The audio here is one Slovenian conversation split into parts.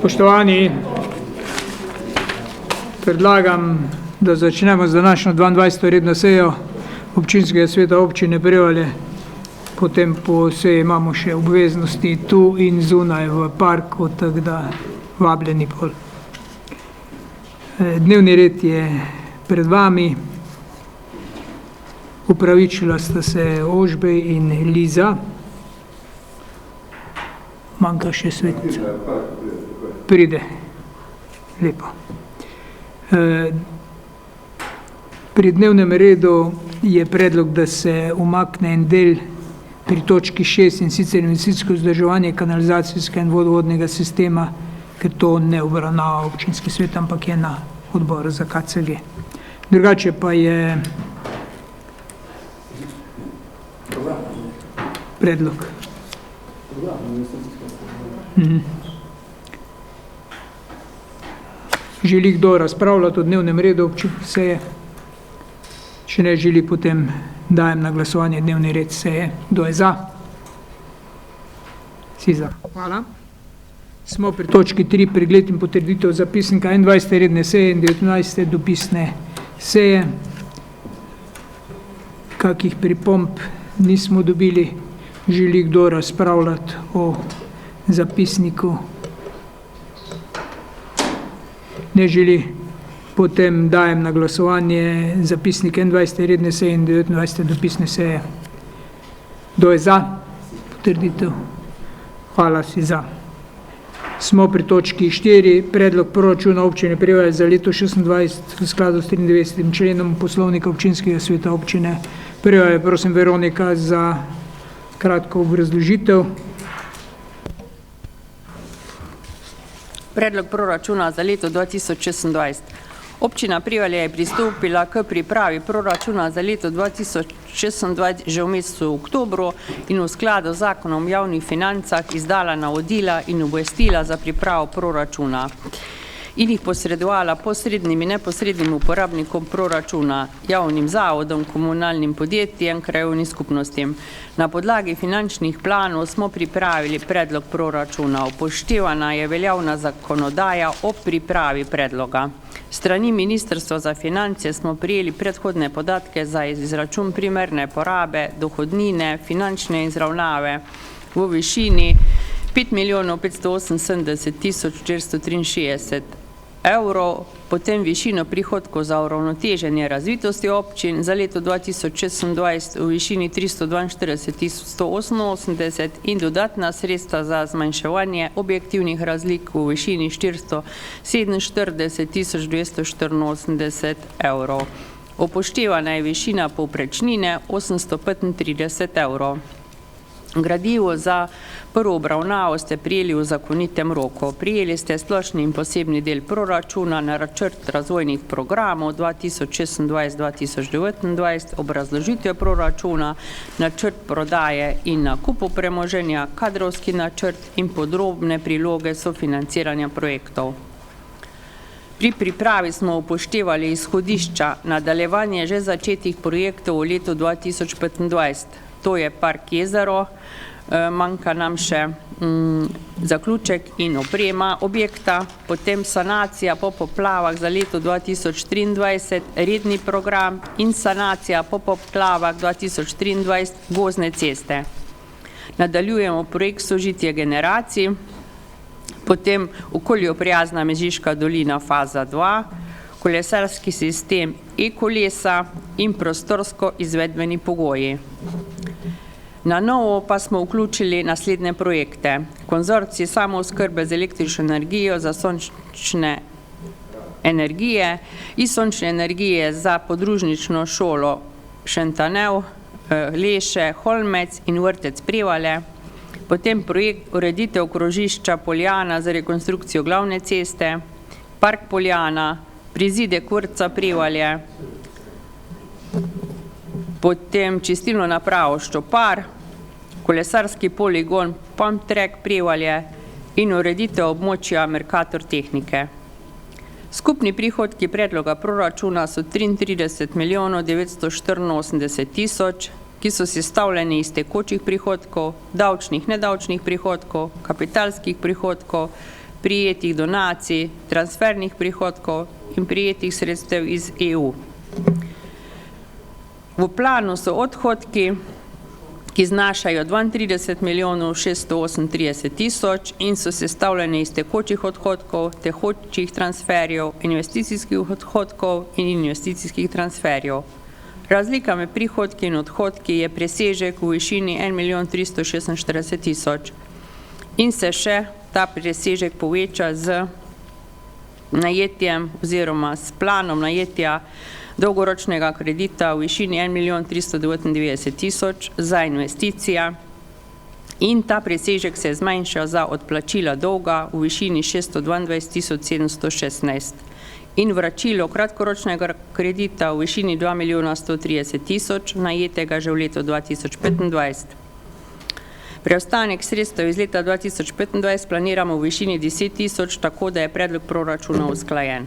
Spoštovani, predlagam, da začnemo z današnjo 22. redno sejo Občinskega sveta občine Prevalje. Potem po seji imamo še obveznosti tu in zunaj v parku, tako da vabljeni pol. Dnevni red je pred vami. Upravičila sta se Ožbej in Liza. Manjka še Svetnica. Pride. Lepo. Pri dnevnem redu je predlog, da se umakne en del pri točki 6, in sicer investicijsko vzdrževanje kanalizacijskega in vodovodnega sistema, ker to ne obravnava občinski svet, ampak je na odboru za KCG. Drugače pa je predlog. Želi kdo razpravljati o dnevnem redu seje? Če ne želi, potem dajem na glasovanje dnevni red seje. Kdo je za? Vsi za. Hvala. Smo pri točki 3, pregled in potrditev zapisnika 21. redne seje in 19. dopisne seje. Kakih pripomb nismo dobili. Želi kdo razpravljati o zapisniku? Ne želi. Potem dajem na glasovanje zapisnik 21. redne seje in 19. dopisne seje. Kdo je za potrditev? Hvala, si za. Smo pri točki 4, predlog proračuna občine Prevalje za leto 2026 v skladu s 93. členom poslovnika občinskega sveta občine Prevalje. Prosim Veronika za kratko obrazložitev. Predlog proračuna za leto 2026. Občina Prevalje je pristopila k pripravi proračuna za leto 2026 že v mesecu oktobru in v skladu z zakonom o javnih financah izdala navodila in obvestila za pripravo proračuna in jih posredovala posrednim in neposrednim uporabnikom proračuna, javnim zavodom, komunalnim podjetjem, krajevnim skupnostim. Na podlagi finančnih planov smo pripravili predlog proračuna. Upoštevana je veljavna zakonodaja o pripravi predloga. Strani Ministrstva za finance smo prijeli predhodne podatke za izračun primerne porabe, dohodnine, finančne izravnave v višini 5.578.463 evrov, potem višino prihodkov za uravnoteženje razvitosti občin za leto 2026 v višini 342.188 in dodatna sredstva za zmanjševanje objektivnih razlik v višini 447.284 evrov. Upoštevana je višina povprečnine 835 evrov. Gradivo za prvo obravnavo ste prijeli v zakonitem roku. Prijeli ste splošni in posebni del proračuna na načrt razvojnih programov 2026-2029, obrazložitev proračuna, načrt prodaje in nakupu premoženja, kadrovski načrt in podrobne priloge sofinanciranja projektov. Pri pripravi smo upoštevali izhodišča nadaljevanje že začetih projektov v letu 2025. To je Park Jezero, manjka nam še zaključek in oprema objekta, potem sanacija po poplavah za leto 2023, redni program in sanacija po poplavah 2023 gozdne ceste. Nadaljujemo projekt sožitje generacij, potem okolju prijazna Mežiška dolina faza 2, kolesarski sistem e-kolesa in prostorsko izvedbeni pogoji. Na novo pa smo vključili naslednje projekte. Konzorcij samooskrbe z električno energijo za sončne energije in sončne energije za podružnično šolo Šentanev, Leše, Holmec in vrtec Prevalje. Potem projekt ureditev krožišča Poljana za rekonstrukcijo glavne ceste, Park Poljana, prizidek vrtca Prevalje, potem čistilno napravo Ščopar, kolesarski poligon Pump Track Prevalje in ureditev območja Mercator tehnike. Skupni prihodki predloga proračuna so 33 milijonov 984 tisoč, ki so sestavljeni iz tekočih prihodkov, davčnih, nedavčnih prihodkov, kapitalskih prihodkov, prijetih donacij, transfernih prihodkov in prijetih sredstev iz EU. V planu so odhodki, ki znašajo 32 milijonov 638 tisoč in so sestavljeni iz tekočih odhodkov, tekočih transferjev, investicijskih odhodkov in investicijskih transferjev. Razlika med prihodki in odhodki je presežek v višini 1 milijon 346 tisoč in se še ta presežek poveča z najetjem oziroma s planom najetja dolgoročnega kredita v višini 1 milijon 399 tisoč za investicija in ta presežek se zmanjša za odplačila dolga v višini 622 tisoč 716 in vračilo kratkoročnega kredita v višini 2 milijona 130 tisoč, najetega že v letu 2025. Preostanek sredstev iz leta 2025 planiramo v višini 10 tisoč, tako da je predlog proračuna usklajen.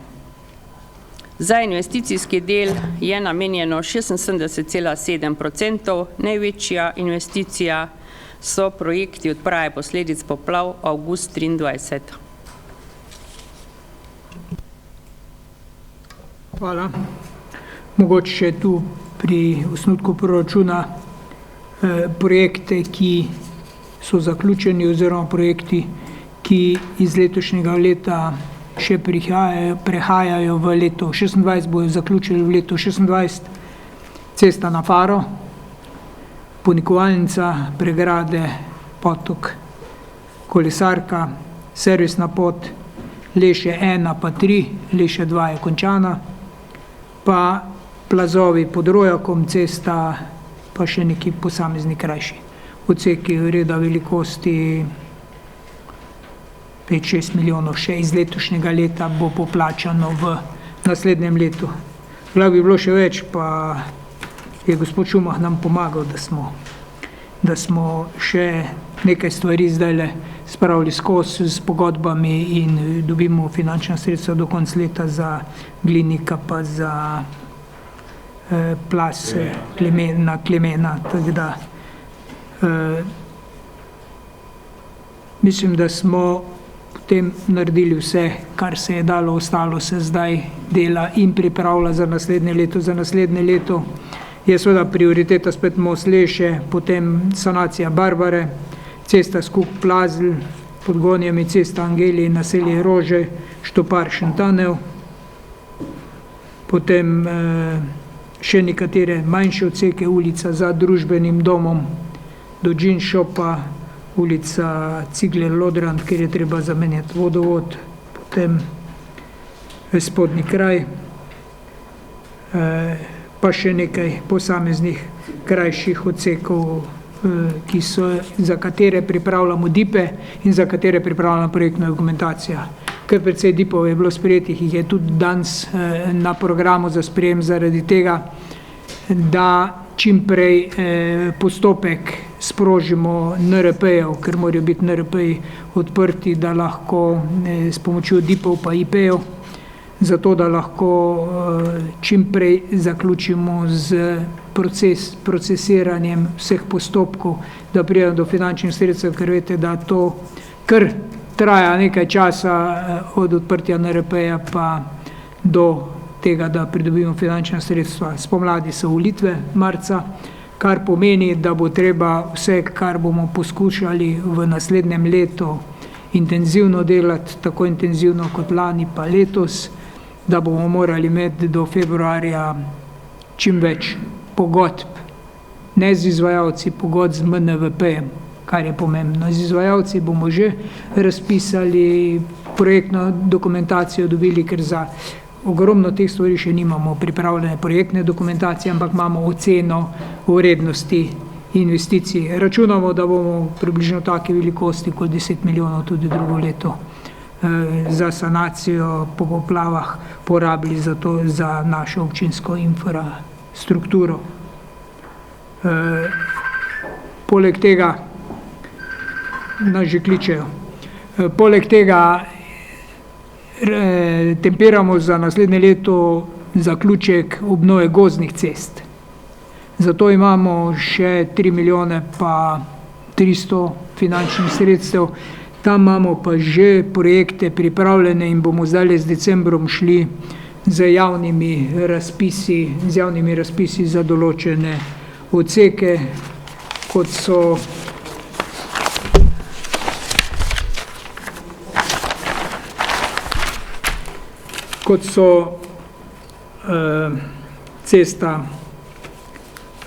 Za investicijski del je namenjeno 76,7%, največja investicija so projekti odprave posledic poplav avgust 2023. Hvala. Mogoče še tu pri osnutku proračuna projekte, ki so zaključeni oziroma projekti, ki iz letošnjega leta še prehajajo v leto 26, bojo zaključili v leto 26, cesta na Faro, ponikovalnica, pregrade, potok, kolesarka, servisna pot, Leše 1 pa 3, Leše 2 je končana, pa plazovi pod Rojakom, cesta, pa še neki posamezni krajši. Odseki reda velikosti 5-6 milijonov še iz letošnjega leta bo poplačano v naslednjem letu. Lahko bi bilo še več, pa je gospod Šumah nam pomagal, da smo še nekaj stvari zdajle spravili skozi s pogodbami in dobimo finančna sredstva do konca leta za Glinika pa za plas na Klemena. Tako da mislim, da smo potem naredili vse, kar se je dalo, ostalo se zdaj dela in pripravlja za naslednje leto. Za naslednje leto je seveda prioriteta spet most Leše, potem sanacija Barbare, cesta Skok-Plazl, pod Gonjami cesta Angelije, naselje Rože, Štopar Šentanev, potem še nekatere manjše odseke, ulica za družbenim domom do Gin Shopa, ulica Cigler-Lodrand, kjer je treba zamenjati vodovod, potem spodnji kraj, pa še nekaj posameznih krajših odsekov, za katere pripravljamo DIP-e in za katere pripravljamo projektna dokumentacija. Kar precej DIP-ov je bilo sprejetih, jih je tudi danes na programu za sprejem zaradi tega, da čim prej postopek sprožimo NRP-jev, ker morajo biti NRP-ji odprti, da lahko s pomočjo DIP-ov pa IP-jev, zato da lahko čim prej zaključimo z procesiranjem vseh postopkov, da prijemo do finančnih sredstev, ker veste, da to kar traja nekaj časa od odprtja NRP-ja pa do tega, da pridobimo finančna sredstva. Spomladi so volitve marca, kar pomeni, da bo treba vse, kar bomo poskušali v naslednjem letu intenzivno delati, tako intenzivno kot lani pa letos, da bomo morali imeti do februarja čim več pogodb, ne z izvajalci, pogodb z MNVP-jem, kar je pomembno. Z izvajalci bomo že razpisali projektno dokumentacijo, dobili, ker za ogromno teh stvari še nimamo pripravljene projektne dokumentacije, ampak imamo oceno vrednosti investicij. Računamo, da bomo približno take velikosti kot 10 milijonov tudi drugo leto za sanacijo po poplavah porabili za to, za našo občinsko infrastrukturo. Poleg tega nas že kličejo. Poleg tega tempiramo za naslednje leto zaključek obnove gozdnih cest. Zato imamo še 3 milijone pa 300 finančnih sredstev. Tam imamo pa že projekte pripravljene in bomo zdaj z decembrom šli z javnimi razpisi za določene odseke, kot so cesta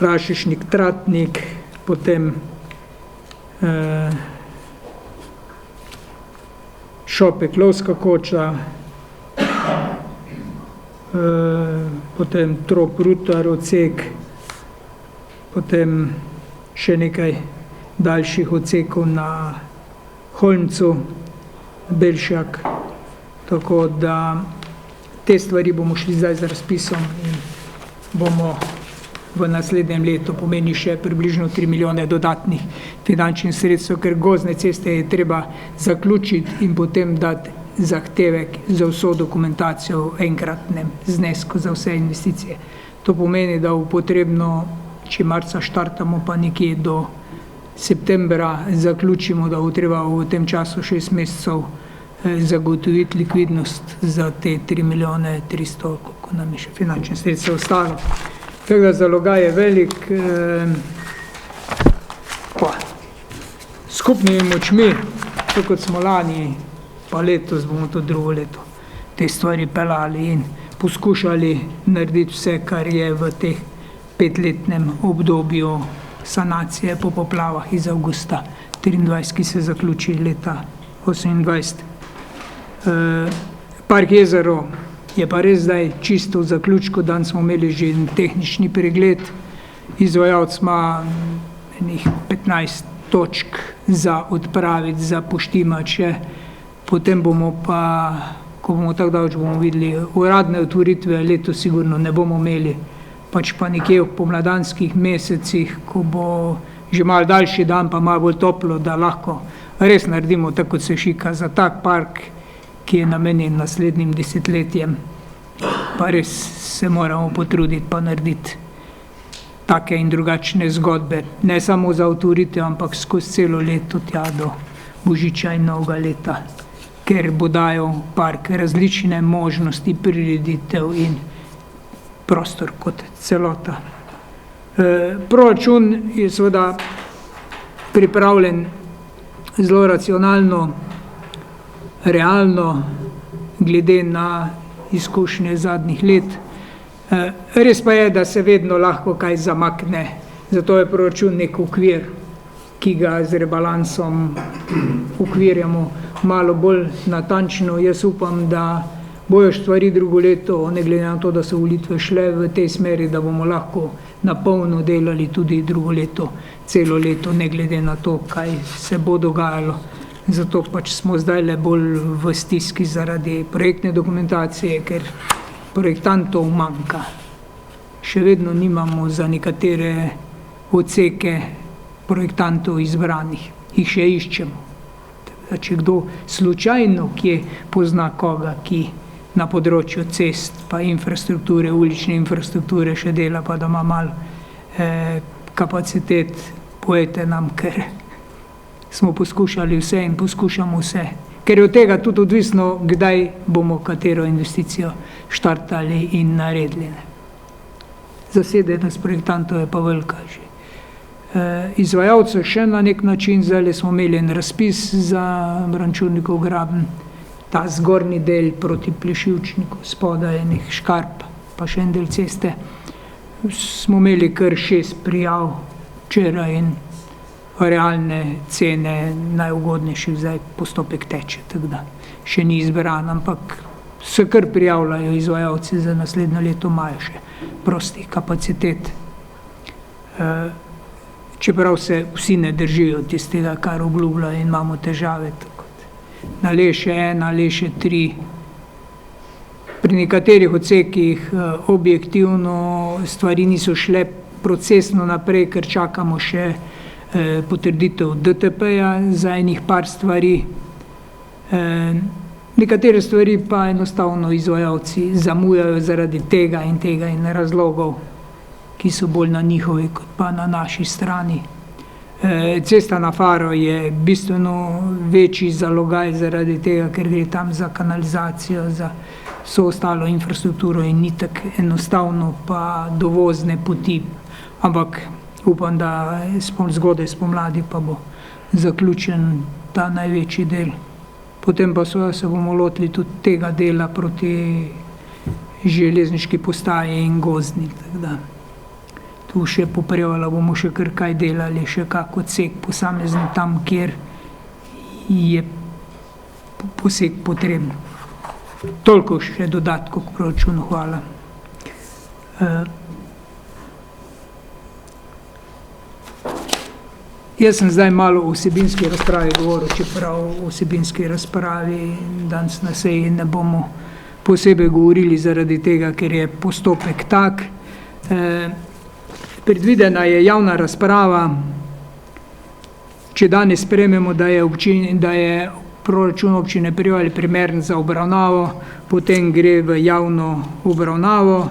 Rašišnik-Tratnik, potem Šopek-Lovska Koča, potem Trop-Rutar odsek, potem še nekaj daljših odsekov na Holmcu, Belšak, tako da te stvari bomo šli zdaj z razpisom in bomo v naslednjem letu, pomeni še približno 3 milijone dodatnih finančnih sredstev, ker gozdne ceste je treba zaključiti in potem dati zahtevek za vso dokumentacijo v enkratnem znesku za vse investicije. To pomeni, da bo potrebno, če marca štartamo, pa nekje do septembra zaključimo, da bo treba v tem času 6 mesecev zagotoviti likvidnost za te 3 milijone 300, koliko nam je še finančnih sredstev ostalo. Tako da zalogaj je velik. Skupnimi močmi, tako kot smo lani, pa letos bomo to drugo leto te stvari pelali in poskušali narediti vse, kar je v teh 5-letnem obdobju sanacije po poplavah iz avgusta 23, ki se zaključi leta 28. Park Jezero je pa res zdaj čisto v zaključku, dan smo imeli že tehnični pregled, izvajalec ima enih 15 točk za odpraviti, za poštimače, potem bomo pa, ko bomo tako daleč, bomo videli, uradne otvoritve letos sigurno ne bomo imeli, pač pa nekje v pomladanskih mesecih, ko bo že malo daljši dan, pa malo bolj toplo, da lahko res naredimo tako, kot se šika za tak park, ki je namenjen naslednjim desetletjem, pa res se moramo potruditi pa narediti take in drugačne zgodbe, ne samo za otvoritev, ampak skozi celo leto tja do Božiča in Novega leta, ker bo dajal park različne možnosti prireditev in prostor kot celota. Proračun je seveda pripravljen zelo racionalno, realno, glede na izkušnje zadnjih let. Res pa je, da se vedno lahko kaj zamakne, zato je proračun nek okvir, ki ga z rebalansom ukvirjamo malo bolj natančno. Jaz upam, da bojo stvari drugo leto, ne glede na to, da so volitve šle v tej smeri, da bomo lahko na polno delali tudi drugo leto, celo leto, ne glede na to, kaj se bo dogajalo. Zato pač smo zdaj le bolj v stiski zaradi projektne dokumentacije, ker projektantov manjka. Še vedno nimamo za nekatere odseke projektantov izbranih, jih še iščemo. Da če kdo slučajno kje pozna koga, ki na področju cest pa infrastrukture, ulične infrastrukture še dela, pa da ima malo kapacitet, povejte nam, ker smo poskušali vse in poskušamo vse. Ker je od tega tudi odvisno, kdaj bomo katero investicijo štartali in naredili. Zasedenost projektantov je pa velika že. Izvajalcev še na nek način, zdaj smo imeli en razpis za Brančurnikov graben, ta zgornji del proti Plešivčniku, spodaj enih škarp, pa še en del ceste. Smo imeli kar 6 prijav včeraj in realne cene najugodnejših, zdaj postopek teče, tako da še ni izbran, ampak se kar prijavljajo izvajalci za naslednjo leto, imajo še prostih kapacitet. Čeprav se vsi ne držijo tistega, kar obljubljajo in imamo težave, tako na Leše 1, Leše 3. Pri nekaterih odsekih objektivno stvari niso šle procesno naprej, ker čakamo še potrditev DTP-ja za enih par stvari. Nekatere stvari pa enostavno izvajalci zamujajo zaradi tega in razlogov, ki so bolj na njihovi kot pa na naši strani. Cesta na Faro je bistveno večji zalogaj zaradi tega, ker gre tam za kanalizacijo, za vso ostalo infrastrukturo in ni tako enostavno pa dovozne poti. Ampak upam, da zgodaj spomladi pa bo zaključen ta največji del. Potem pa se bomo lotili tudi tega dela proti železniški postaji in gozdni. Tu še poprevala bomo še kar kaj delali, še kak odsek posamezni tam, kjer je poseg potreben. Toliko še dodatkov k proračunu, hvala. Jaz sem zdaj malo o vsebinski razpravi govoril, čeprav o vsebinski razpravi danes na seji ne bomo posebej govorili zaradi tega, ker je postopek tak. Predvidena je javna razprava, če danes sprejmemo, da je proračun občine Prevalje primeren za obravnavo, potem gre v javno obravnavo.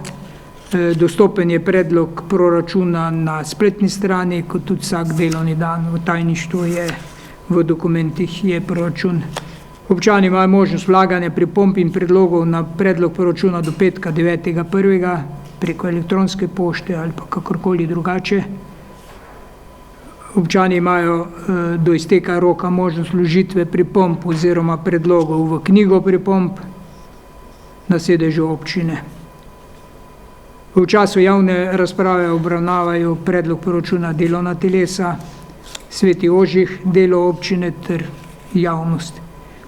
Dostopen je predlog proračuna na spletni strani, kot tudi vsak delovni dan v tajništvu je, v dokumentih je proračun. Občani imajo možnost vlaganja pripomb in predlogov na predlog proračuna do petka 9.1. preko elektronske pošte ali pa kakorkoli drugače. Občani imajo do izteka roka možnost vložitve pripomb oziroma predlogov v knjigo pripomb na sedežu občine. V času javne razprave obravnavajo predlog proračuna delovna telesa, sveti ožjih delov občine ter javnost.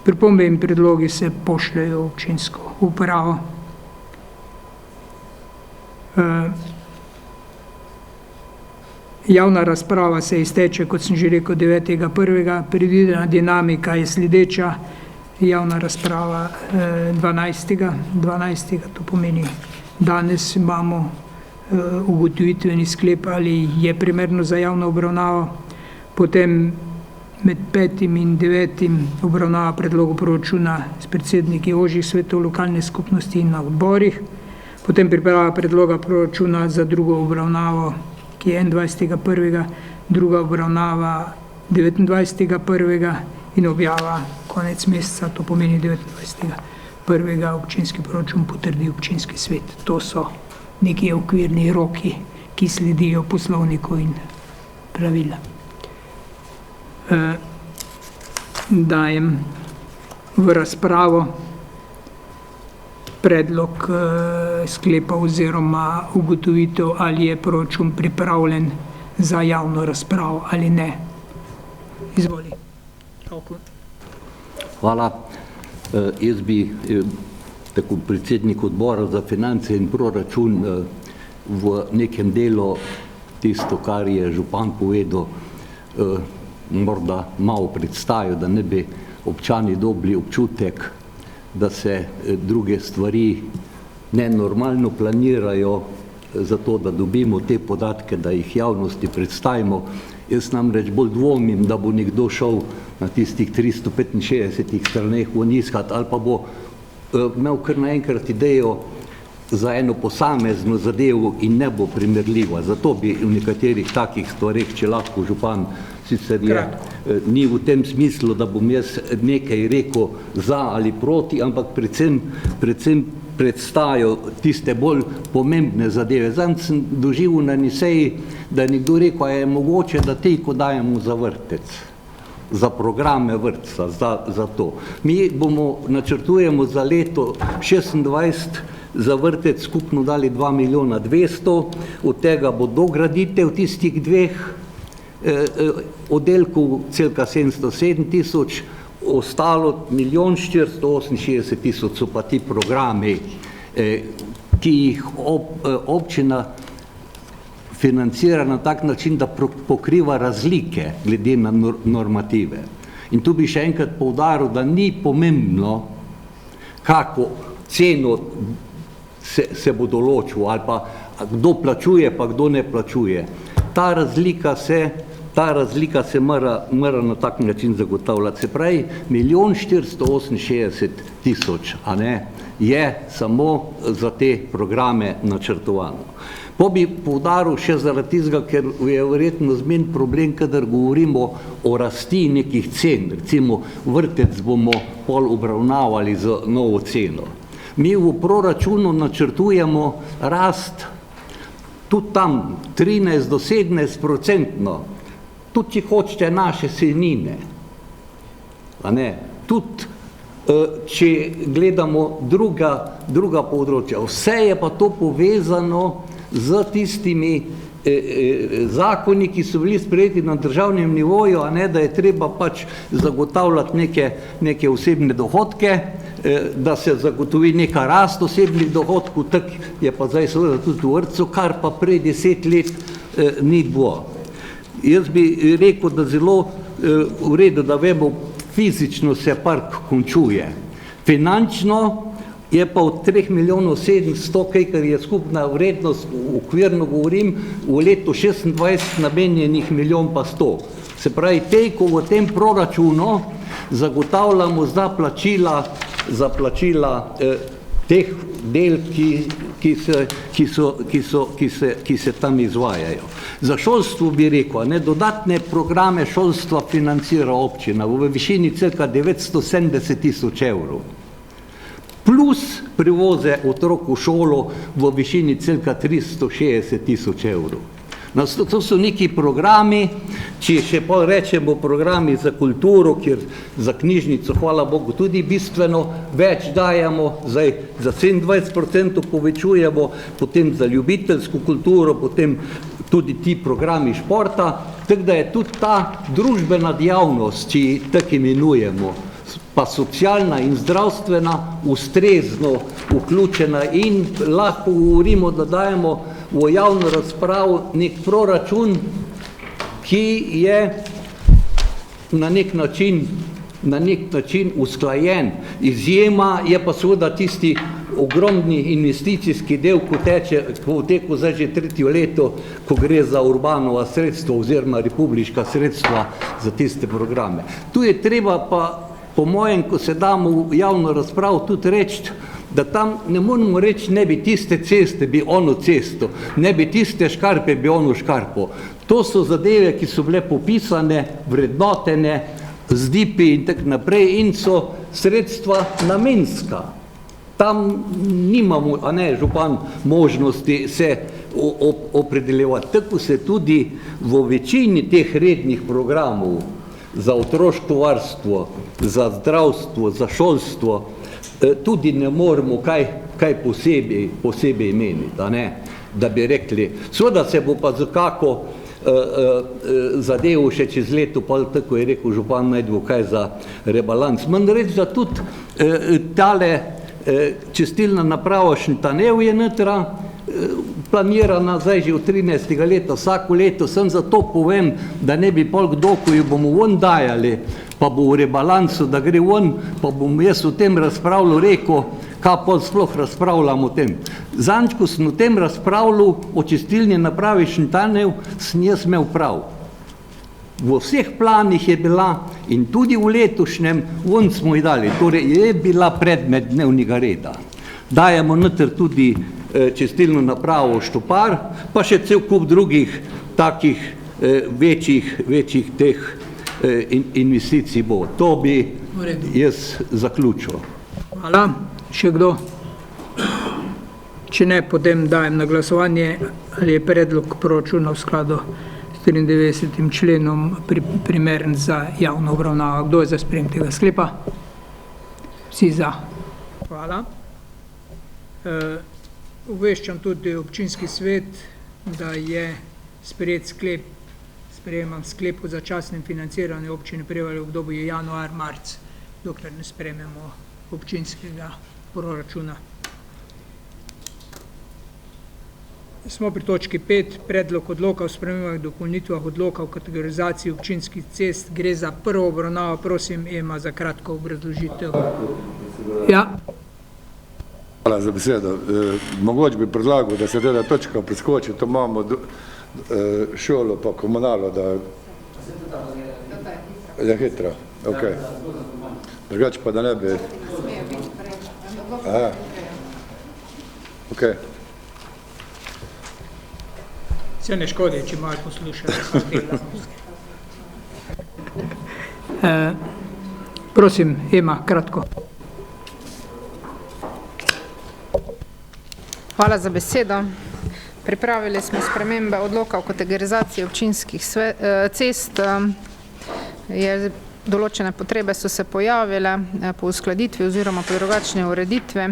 Pripombe in predlogi se pošljajo v občinsko upravo. Javna razprava se izteče, kot sem že rekel, 9.1. Predvidena dinamika je sledeča. Javna razprava 12. To pomeni, danes imamo ugotovitveni sklep, ali je primerno za javno obravnavo. Potem med 5. in 9. obravnava predlogu proračuna s predsedniki ožjih svetov lokalne skupnosti na odborih. Potem priprava predloga proračuna za drugo obravnavo, ki je 21.1., druga obravnava 29.1. in objava konec meseca, to pomeni 29.1. občinski proračun potrdi občinski svet. To so neki okvirni roki, ki sledijo poslovniku in pravila. Dajem v razpravo predlog sklepa oziroma ugotovitev, ali je proračun pripravljen za javno razpravo ali ne. Izvoli. Hvala. Jaz bi tako predsednik odbora za finance in proračun v nekem delu tisto, kar je župan povedal, morda malo predstavil, da ne bi občani dobili občutek, da se druge stvari nenormalno planirajo, zato da dobimo te podatke, da jih javnosti predstavimo. Jaz namreč bolj dvomim, da bo nekdo šel na tistih 365 straneh ven iskat, ali pa bo imel kar naenkrat idejo za eno posamezno zadevo in ne bo primerljiva. Zato bi v nekaterih takih stvareh, če lahko župan, sicer je, ni v tem smislu, da bom jaz nekaj rekel za ali proti, ampak predvsem predstavijo tiste bolj pomembne zadeve. Zanj sem doživel na eni seji, da je nekdo rekel, a je mogoče, da ko dajemo za vrtec, za programe vrtca, za to. Mi načrtujemo za leto 26 za vrtec skupno dali 2.200.000, od tega bo dograditev tistih dveh oddelkov celka 707.000, ostalo 1.468.000 so pa ti programi, ki jih občina financira na tak način, da pokriva razlike glede na normative. In tu bi še enkrat poudaril, da ni pomembno, kako ceno se bo določil, ali pa kdo plačuje, pa kdo ne plačuje. Ta razlika se mora na tak način zagotavljati. Se pravi, 1.468.000, a ne, je samo za te programe načrtovano. Pa bi poudaril še zaradi tistega, ker je verjetno zmen problem, kadar govorimo o rasti nekih cen. Recimo vrtec bomo pol obravnavali z novo ceno. Mi v proračunu načrtujemo rast tudi tam 13 do 17%, tudi če hočete naše sejnine. A ne? Tudi če gledamo druga področja. Vse je pa to povezano z tistimi zakoni, ki so bili sprejeti na državnem nivoju, a ne, da je treba pač zagotavljati neke osebne dohodke, da se zagotovi neka rast osebnih dohodkov, tak je pa zdaj seveda tudi v vrtcu, kar pa prej 10 let ni bilo. Jaz bi rekel, da zelo v redu, da vemo, fizično se park končuje. Finančno je pa od 3.700.000, kar je skupna vrednost, okvirno govorim, v letu 26 namenjenih 1.100.000. Se pravi, ko v tem proračunu zagotavljamo za plačila teh del, ki se tam izvajajo. Za šolstvo bi rekel, ne, dodatne programe šolstva financira občina v višini cirka 970.000 evrov. Plus privoze otrok v šolo v višini cirka 360.000 evrov. To so neki programi, če še pa rečemo programi za kulturo, kjer za knjižnico, hvala Bogu, tudi bistveno več dajemo, zdaj za 27% povečujemo, potem za ljubiteljsko kulturo, potem tudi ti programi športa, tako da je tudi ta družbena dejavnost, če tako imenujemo, pa socialna in zdravstvena ustrezno vključena in lahko govorimo, da dajemo v javno razpravo nek proračun, ki je na nek način usklajen. Izjema je pa seveda tisti ogromni investicijski del, ko teku zdaj že 3. leto, ko gre za urbanova sredstva oziroma republiška sredstva za tiste programe. Tu je treba pa, po mojem, ko se damo v javno razpravo, tudi reči, da tam ne moramo reči, ne bi tiste ceste, bi ono cesto, ne bi tiste škarpe, bi ono škarpo. To so zadeve, ki so bile popisane, vrednotene, z DIP-i in tako naprej in so sredstva namenska. Tam nimamo, a ne, župan, možnosti se opredeljevati. Tako se tudi v večini teh rednih programov za otroško varstvo, za zdravstvo, za šolstvo, tudi ne moremo kaj posebej meniti, a ne, da bi rekli. Seveda se bo pa za kako zadevo še čez leto, pa tako je rekel župan, najdemo kaj za rebalans. Manj reči, da tudi tale čistilna naprava Šentanev je notra, planirana zdaj že od 13. leta, vsako leto, sem zato povem, da ne bi pol kdo, ko jo bomo ven dajali, pa bo v rebalansu, da gre ven, pa bom jaz o tem razpravljal, rekel, kaj pol sploh razpravljam o tem. Zadnjič, ko sem o tem razpravljal o čistilni napravi Šentanev, sem jaz imel prav. V vseh planih je bila in tudi v letošnjem ven smo jih dali, torej je bila predmet dnevnega reda. Dajemo noter tudi čistilno napravo Štopar, pa še cel kup drugih takih večjih teh investicij bo. To bi jaz zaključil. Hvala. Še kdo? Če ne, potem dajem na glasovanje, ali je predlog proračuna v skladu s 93. členom primeren za javno obravnavo. Kdo je za sprejem tega sklepa? Vsi za. Hvala. Obveščam tudi občinski svet, da je sprejemam sklep o začasnem financiranju občine Prevalje v obdobju januar-marc, dokler ne sprejmemo občinskega proračuna. Smo pri točki 5, predlog odloka o spremembah in dopolnitvah odloka o kategorizaciji občinskih cest. Gre za prvo obravnavo, prosim Ema za kratko obrazložitev. Ja. Hvala za besedo. Mogoče bi predlagal, da se teda točka preskoči, to imamo šolo pa komunalo, da je hitro. Okay. Drugače pa da ne bi... Aha. Okay. Se ne škodi, če malo poslušate. Prosim, Ema, kratko. Hvala za besedo. Pripravili smo spremembe odloka o kategorizaciji občinskih cest. Določene potrebe so se pojavile po uskladitvi oziroma po drugačne ureditve.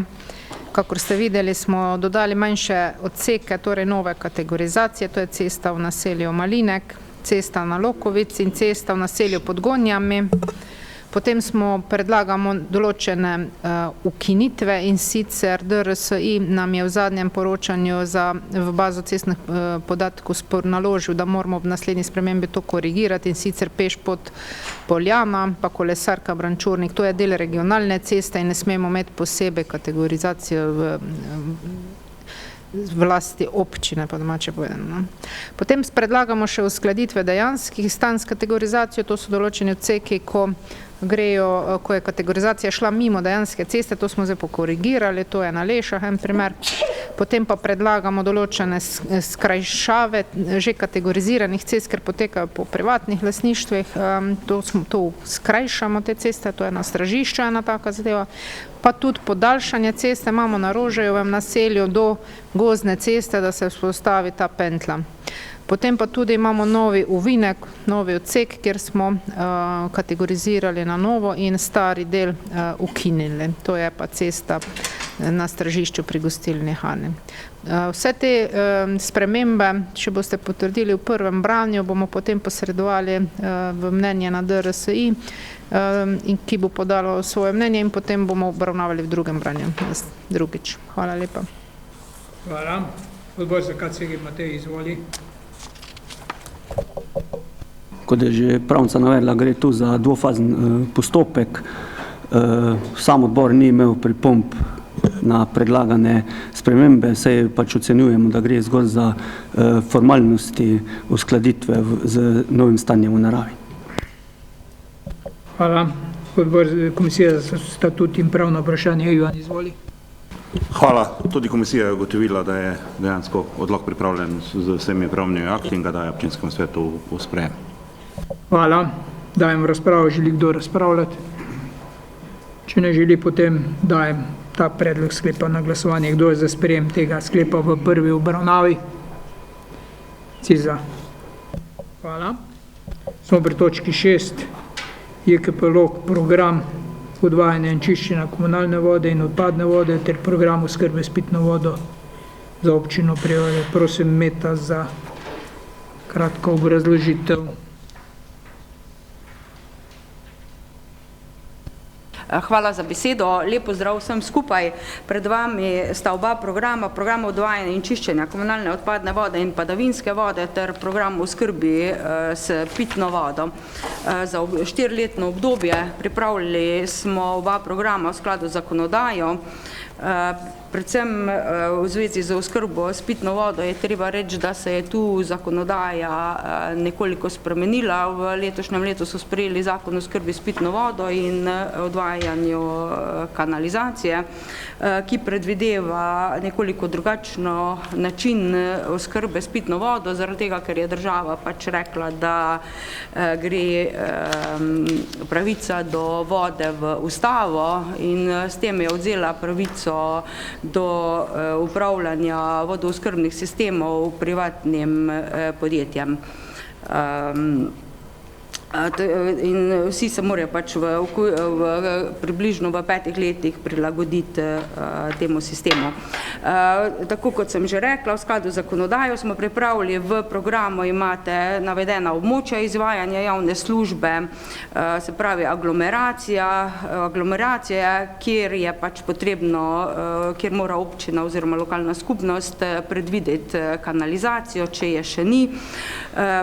Kakor ste videli, smo dodali manjše odseke, torej nove kategorizacije, to je cesta v naselju Malinek, cesta na Lokovici in cesta v naselju Podgonjami. Potem smo predlagamo določene ukinitve in sicer DRSI nam je v zadnjem poročanju v bazo cestnih podatkov naložil, da moramo v naslednji spremembi to korigirati in sicer Pešpot Poljana, pa Kolesarka Brančurnik, to je del regionalne ceste in ne smemo imeti posebej kategorizacijo v lasti občine, pa domače povedano. Potem predlagamo še uskladitve dejanskih stanj s kategorizacijo, to so določeni odseki, ko je kategorizacija šla mimo dejanske ceste, to smo zdaj pokorigirali, to je na Lešah en primer. Potem pa predlagamo določene skrajšave že kategoriziranih cest, ker potekajo po privatnih lastništvih, to skrajšamo te ceste, to je na Stražišču ena taka zadeva. Pa tudi podaljšanje ceste imamo na Rožejevem naselju do gozdne ceste, da se vzpostavi ta pentla. Potem pa tudi imamo novi uvinek, novi odsek, kjer smo kategorizirali na novo in stari del ukinili. To je pa cesta na Stražišču pri gostilni Hani. Vse te spremembe, če boste potrdili v prvem branju, bomo potem posredovali v mnenje na DRSI, ki bo podalo svoje mnenje in potem bomo obravnavali v drugem branju. Drugič. Hvala lepa. Hvala. Odbor za KCG, Matej, izvoli. Kot je že pravnica navedla, gre tu za dvofazen postopek. Sam odbor ni imel pripomb na predlagane spremembe, saj pač ocenjujemo, da gre zgolj za formalnosti uskladitve z novim stanjem v naravi. Hvala. Odbor Komisija za statut in pravno vprašanje, Ivan, izvoli. Hvala. Tudi komisija je ugotovila, da je dejansko odlok pripravljen z vsemi pravnimi akti in ga daje občinskemu svetu v sprejem. Hvala. Dajem razpravo. Želi kdo razpravljati? Če ne želi, potem dajem ta predlog sklepa na glasovanje. Kdo je za sprejem tega sklepa v prvi obravnavi? Si za. Hvala. Smo pri točki 6. JKP-LOK program odvajanja in čiščenja komunalne vode in odpadne vode ter program oskrbe s pitno vodo za občino Prevalje. Prosim Meta za kratko obrazložitev. Hvala za besedo. Lep pozdrav vsem skupaj. Pred vami sta oba programa, program odvajanja in čiščenja komunalne odpadne vode in padavinske vode ter program oskrbi s pitno vodo. Za 4-letno obdobje pripravili smo oba programa v skladu z zakonodajo. Predvsem v zvezi z oskrbo s pitno vodo je treba reči, da se je tu zakonodaja nekoliko spremenila. V letošnjem letu so sprejeli zakon o oskrbi s pitno vodo in odvajanju kanalizacije, ki predvideva nekoliko drugačno način oskrbe s pitno vodo, zaradi tega, ker je država pač rekla, da gre pravica do vode v ustavo in s tem je odzela pravico do upravljanja vodooskrbnih sistemov privatnim podjetjem. In vsi se morajo pač približno v 5 letih prilagoditi temu sistemu. Tako kot sem že rekla, v skladu z zakonodajo smo pripravili, v programu imate navedena območja izvajanja javne službe, se pravi aglomeracije, kjer je pač potrebno, kjer mora občina oziroma lokalna skupnost predvideti kanalizacijo, če je še ni.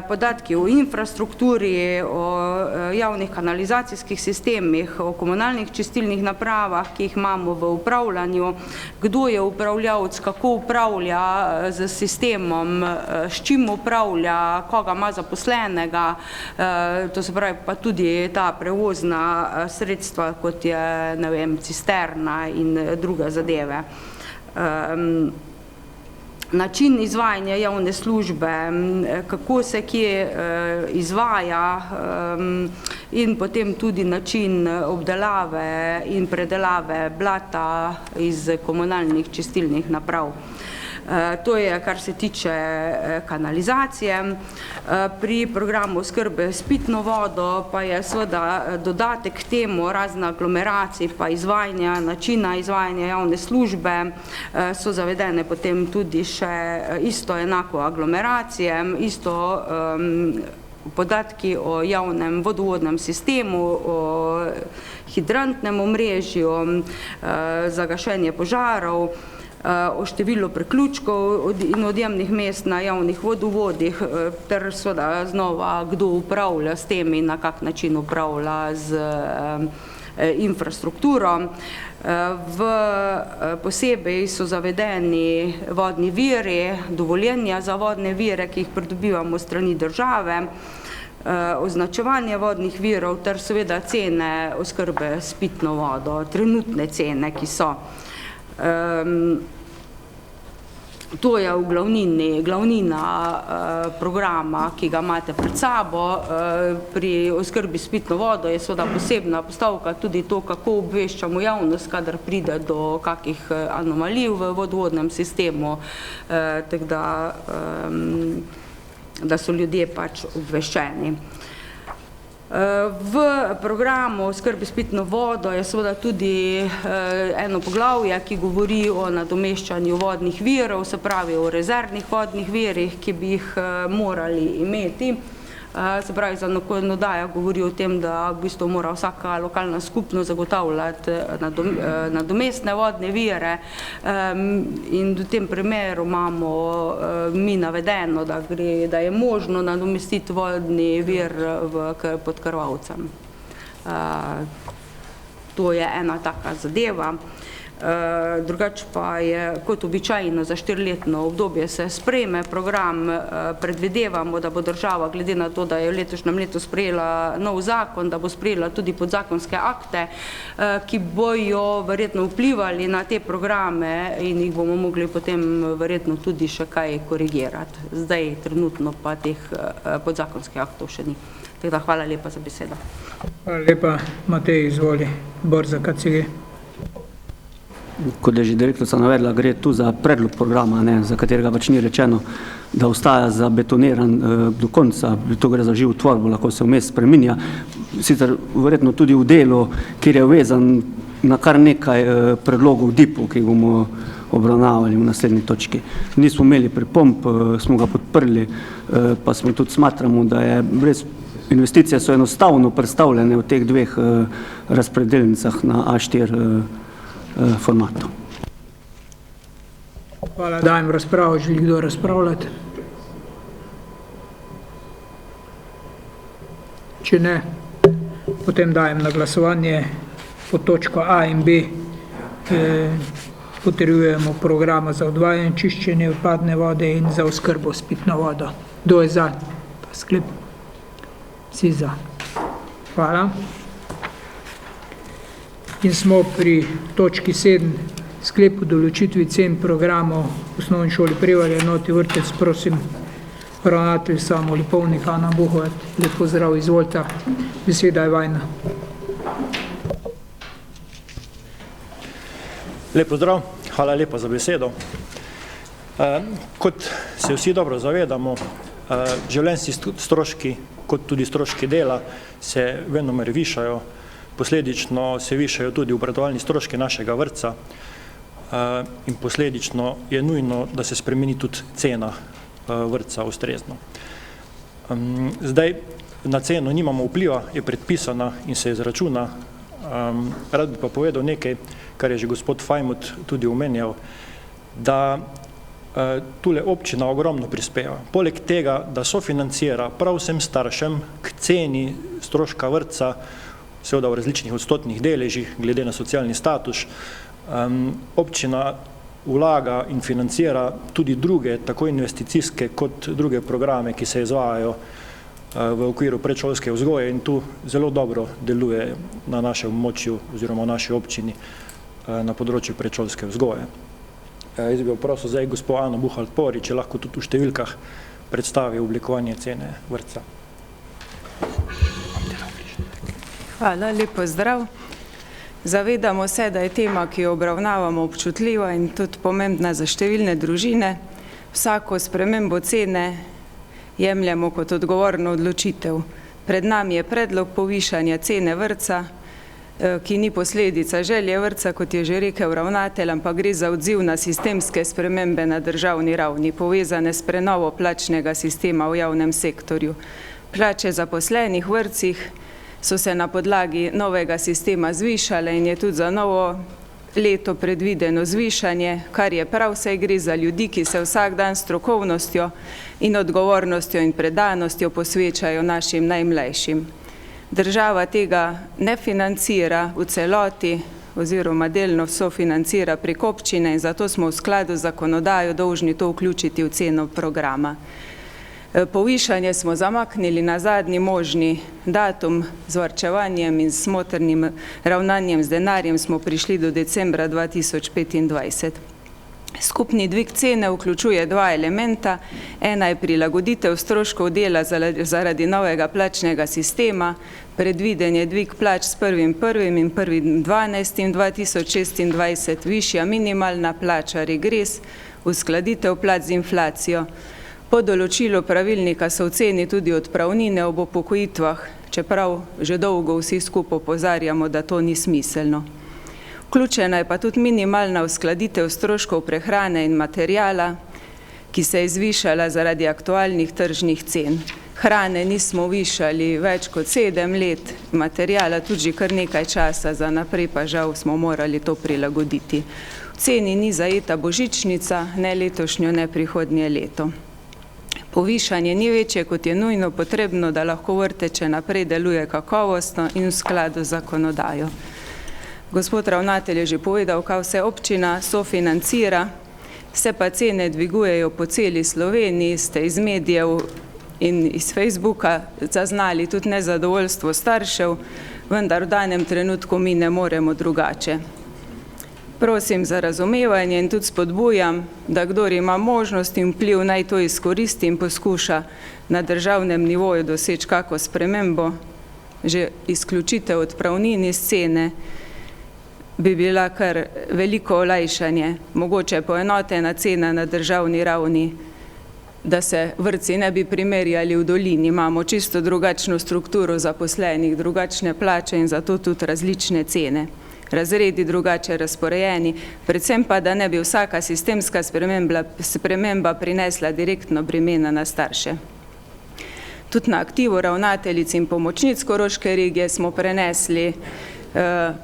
Podatki o infrastrukturi, o o javnih kanalizacijskih sistemih, o komunalnih čistilnih napravah, ki jih imamo v upravljanju, kdo je upravljavec, kako upravlja z sistemom, s čim upravlja, koga ima zaposlenega, to se pravi pa tudi ta prevozna sredstva, kot je, ne vem, cisterna in druge zadeve. Način izvajanja javne službe, kako se kje izvaja in potem tudi način obdelave in predelave blata iz komunalnih čistilnih naprav. To je, kar se tiče kanalizacije. Pri programu oskrbe s pitno vodo pa je seveda dodatek k temu razna aglomeracij pa izvajanja, načina izvajanja javne službe, so zavedene potem tudi še isto enako aglomeracije, isto podatki o javnem vodovodnem sistemu, o hidrantnem omrežju, za gašenje požarov, o številu priključkov in odjemnih mest na javnih vodovodih, ter seveda znova, kdo upravlja s tem in na kak način upravlja z infrastrukturo. Posebej so zavedeni vodni viri, dovoljenja za vodne vire, ki jih pridobivamo strani države, označevanje vodnih virov ter seveda cene oskrbe s pitno vodo, trenutne cene, ki so. To je v glavnina programa, ki ga imate pred sabo. Pri oskrbi s pitno vodo je seveda posebna postavka tudi to, kako obveščamo javnost, kadar pride do kakih anomalij v vodovodnem sistemu, tako da so ljudje pač obveščeni. V programu oskrbe s pitno vodo je seveda tudi eno poglavje, ki govori o nadomeščanju vodnih virov, se pravi o rezervnih vodnih virih, ki bi jih morali imeti. Se pravi, zakonodaja govori o tem, da v bistvu mora vsaka lokalna skupnost zagotavljati nadomestne vodne vire, in v tem primeru imamo mi navedeno, da je možno nadomestiti vodni vir pod Krvavcem. To je ena taka zadeva. Drugače pa je kot običajno za 4-letno obdobje se sprejme program, predvidevamo, da bo država glede na to, da je v letošnjem letu sprejela nov zakon, da bo sprejela tudi podzakonske akte, ki bojo verjetno vplivali na te programe in jih bomo mogli potem verjetno tudi še kaj korigirati. Zdaj trenutno pa teh podzakonskih aktov še ni. Tako da hvala lepa za besedo. Hvala lepa. Matej, izvoli. Borza KCG. Kot je že direktorica navedla, gre tu za predlog programa, za katerega pač ni rečeno, da ostaja zabetoniran do konca, to gre za živo tvorbo, lahko se vmes spreminja. Sicer verjetno tudi v delu, kjer je vezan na kar nekaj predlogov DIP-ov, ki bomo obravnavali v naslednji točki. Nismo imeli pripomb, smo ga podprli, pa smo tudi smatramo, da je res investicije so enostavno predstavljene v teh dveh razpredelnicah na A4 formatu. Hvala, dajem razpravo. Želi kdo razpravljati? Če ne, potem dajem na glasovanje pod točko A in B. Potrjujemo programa za odvajanje, čiščenje odpadne vode in za oskrbo s pitno vodo. Kdo je za ta sklep? Vsi za. Hvala. In smo pri točki 7, sklep o določitvi cen programov v osnovni šoli Prevalje, enoti vrtec, prosim, ravnatelj Samo Lipovnik, Ana Buhovat, lep pozdrav, izvolite, beseda je vajna. Lep pozdrav, hvala lepa za besedo. Kot se vsi dobro zavedamo, življenjski stroški, kot tudi stroški dela, se venomer višajo. Posledično se višajo tudi obratovalni stroški našega vrtca in posledično je nujno, da se spremeni tudi cena vrtca ustrezno. Zdaj, na ceno nimamo vpliva, je predpisana in se izračuna. Rad bi pa povedal nekaj, kar je že gospod Fajmut tudi omenjal, da tule občina ogromno prispeva. Poleg tega, da sofinancira prav vsem staršem k ceni stroška vrtca, seveda v različnih odstotnih deležih, glede na socialni status. Občina vlaga in financira tudi druge, tako investicijske kot druge programe, ki se izvajajo v okviru predšolske vzgoje in tu zelo dobro deluje na našem območju oziroma v naši občini na področju predšolske vzgoje. Jaz bi prosil zdaj gospod Ano Buhalt-Pori, če lahko tudi v številkah predstavi oblikovanje cene vrtca. Hvala, lep pozdrav. Zavedamo se, da je tema, ki jo obravnavamo, občutljiva in tudi pomembna za številne družine. Vsako spremembo cene jemljemo kot odgovorno odločitev. Pred nami je predlog povišanja cene vrtca, ki ni posledica želje vrtca, kot je že rekel ravnatelj, ampak gre za odziv na sistemske spremembe na državni ravni, povezane s prenovo plačnega sistema v javnem sektorju. Plače zaposlenih v vrtcih so se na podlagi novega sistema zvišale in je tudi za novo leto predvideno zvišanje, kar je prav, saj gre za ljudi, ki se vsak dan strokovnostjo in odgovornostjo in predanostjo posvečajo našim najmlajšim. Država tega ne financira v celoti oziroma delno sofinancira prek občine in zato smo v skladu z zakonodajo dolžni to vključiti v ceno programa. Povišanje smo zamaknili na zadnji možni datum z varčevanjem in smotrnim ravnanjem z denarjem smo prišli do decembra 2025. Skupni dvig cene vključuje dva elementa. Ena je prilagoditev stroškov dela zaradi novega plačnega sistema, predviden je dvig plač s 1.1. in 1.12.2026, višja minimalna plača, regres, uskladitev plač z inflacijo. Po določilu pravilnika so v ceni tudi odpravnine ob upokojitvah, čeprav že dolgo vsi skupaj opozarjamo, da to ni smiselno. Vključena je pa tudi minimalna uskladitev stroškov prehrane in materijala, ki se je zvišala zaradi aktualnih tržnih cen. Hrane nismo višali več kot 7 let, materijala tudi že kar nekaj časa, za naprej pa žal smo morali to prilagoditi. V ceni ni zajeta božičnica, ne letošnjo, ne prihodnje leto. Povišanje ni večje, kot je nujno potrebno, da lahko vrtec še naprej deluje kakovostno in v skladu z zakonodajo. Gospod ravnatelj je že povedal, kaj vse občina sofinancira, se pa cene dvigujejo po celi Sloveniji, ste iz medijev in iz Facebooka zaznali tudi nezadovoljstvo staršev, vendar v danem trenutku mi ne moremo drugače. Prosim za razumevanje in tudi spodbujam, da kdor ima možnost in vpliv, naj to izkoristi in poskuša na državnem nivoju doseči kako spremembo, že izključitev odpravnin iz cene, bi bila kar veliko olajšanje, mogoče poenotena cena na državni ravni, da se vrtci ne bi primerjali v dolini. Imamo čisto drugačno strukturo zaposlenih, drugačne plače in zato tudi različne cene. Razredi drugače razporejeni, predvsem pa, da ne bi vsaka sistemska sprememba prinesla direktno bremena na starše. Tudi na aktivu ravnateljic in pomočnic Koroške regije smo prenesli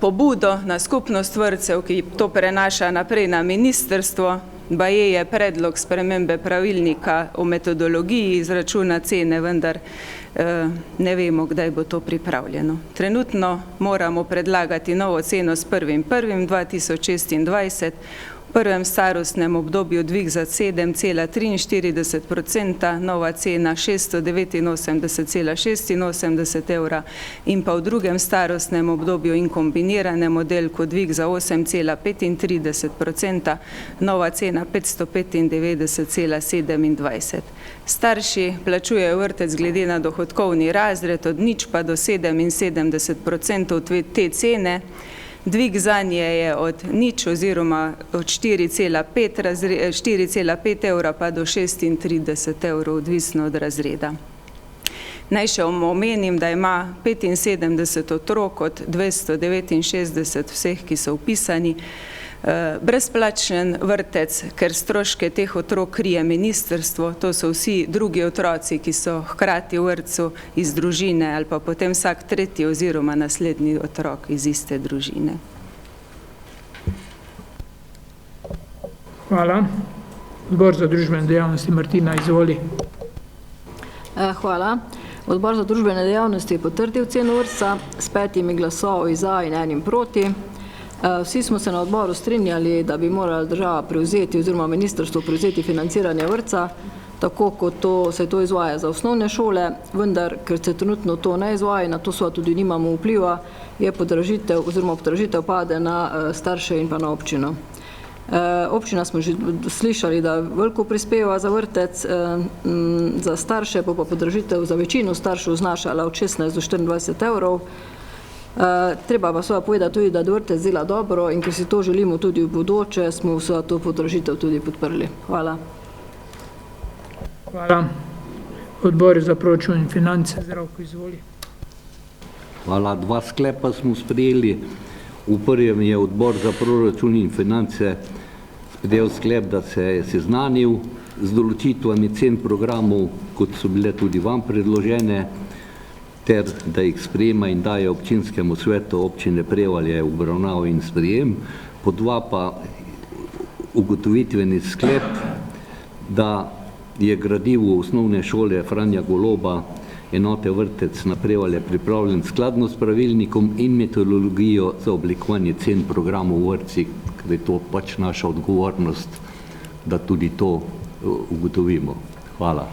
pobudo na skupnost vrtcev, ki to prenaša naprej na ministrstvo. Baje je predlog spremembe pravilnika o metodologiji izračuna cene, vendar ne vemo, kdaj bo to pripravljeno. Trenutno moramo predlagati novo ceno s 1.1.2026, v prvem starostnem obdobju dvig za 7,43%, nova cena 689,86 evra in pa v drugem starostnem obdobju in kombiniranem modelku dvig za 8,35%, nova cena 595,27. Starši plačujejo vrtec glede na dohodkovni razred od 0 pa do 77% te cene. Dvig zanje je od 0 oziroma od 4,5 evra pa do 36 evrov, odvisno od razreda. Naj še omenim, da ima 75 otrok od 269 vseh, ki so vpisani, brezplačen vrtec, ker stroške teh otrok krije ministrstvo, to so vsi drugi otroci, ki so hkrati v vrtcu iz družine ali pa potem vsak tretji oziroma naslednji otrok iz iste družine. Hvala. Odbor za družbene dejavnosti, Martina, izvoli. Hvala. Odbor za družbene dejavnosti je potrdil ceno vrtca s 5 glasovi za in 1 proti. Vsi smo se na odboru strinjali, da bi morala država prevzeti oziroma ministrstvo prevzeti financiranje vrtca, tako kot se to izvaja za osnovne šole, vendar, ker se trenutno to ne izvaja, na to tudi nimamo vpliva, je podražitev oziroma podražitev pade na starše in pa na občino. Občina smo že slišali, da veliko prispeva za vrtec, za starše pa podražitev za večino staršev znašala od 16 do 24 evrov. Treba pa seveda povedati tudi, da vrtec dela dobro in ker si to želimo tudi v bodoče, smo seveda to podražitev tudi podprli. Hvala. Hvala. Odbor za proračun in finance, Zdravko, izvoli. Hvala. 2 sklepa smo sprejeli. V prvem je odbor za proračun in finance sprejel sklep, da se je seznanil z določitvami cen programov, kot so bile tudi vam predložene, ter da jih sprejema in daje občinskemu svetu občine Prevalje obravnavo in sprejem. Po 2 pa ugotovitveni sklep, da je gradivo osnovne šole Franja Goloba enote vrtec na Prevalje pripravljen skladno s pravilnikom in metodologijo za oblikovanje cen programov v vrtcih, ker je to pač naša odgovornost, da tudi to ugotovimo. Hvala.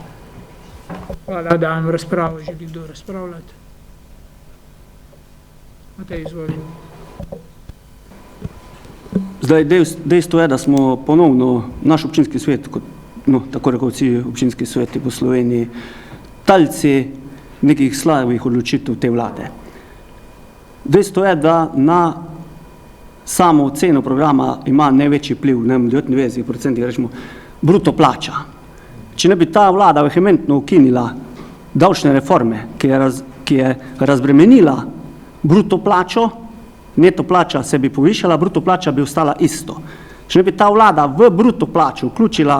Hvala, dajem razpravo. Želi kdo razpravljati? Matej, izvoli. Zdaj, dejstvo je, da smo ponovno naš občinski svet, tako rekoč vsi občinski sveti po Sloveniji, talci nekih slabih odločitev te vlade. Dejstvo je, da na samo ceno programa ima največji vpliv, 99%, rečemo, bruto plača. Če ne bi ta vlada vehementno ukinila davčne reforme, ki je razbremenila bruto plačo, neto plača se bi povišala, bruto plača bi ostala isto. Če ne bi ta vlada v bruto plačo vključila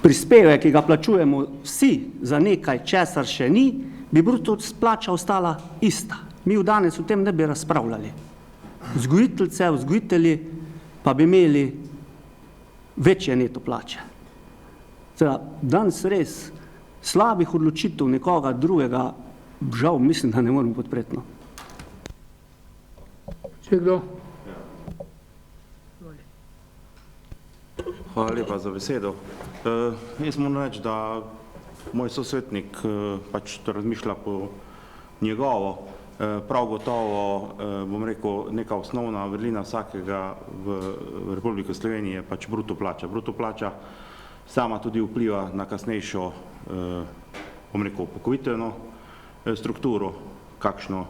prispevek, ki ga plačujemo vsi za nekaj, česar še ni, bi bruto plača ostala ista. Mi v danes o tem ne bi razpravljali. Vzgojitelji pa bi imeli večje neto plače. Danes res slabih odločitev nekoga drugega, žal mislim, da ne moramo podpreti. Še kdo? Hvala lepa za besedo. Jaz moram reči, da moj sosvetnik pač to razmišlja po njegovo. Prav gotovo, bom rekel, neka osnovna vrlina vsakega v Republiki Sloveniji je pač bruto plača. Bruto plača sama tudi vpliva na kasnejšo, bom rekel, upokojitveno strukturo, kakšno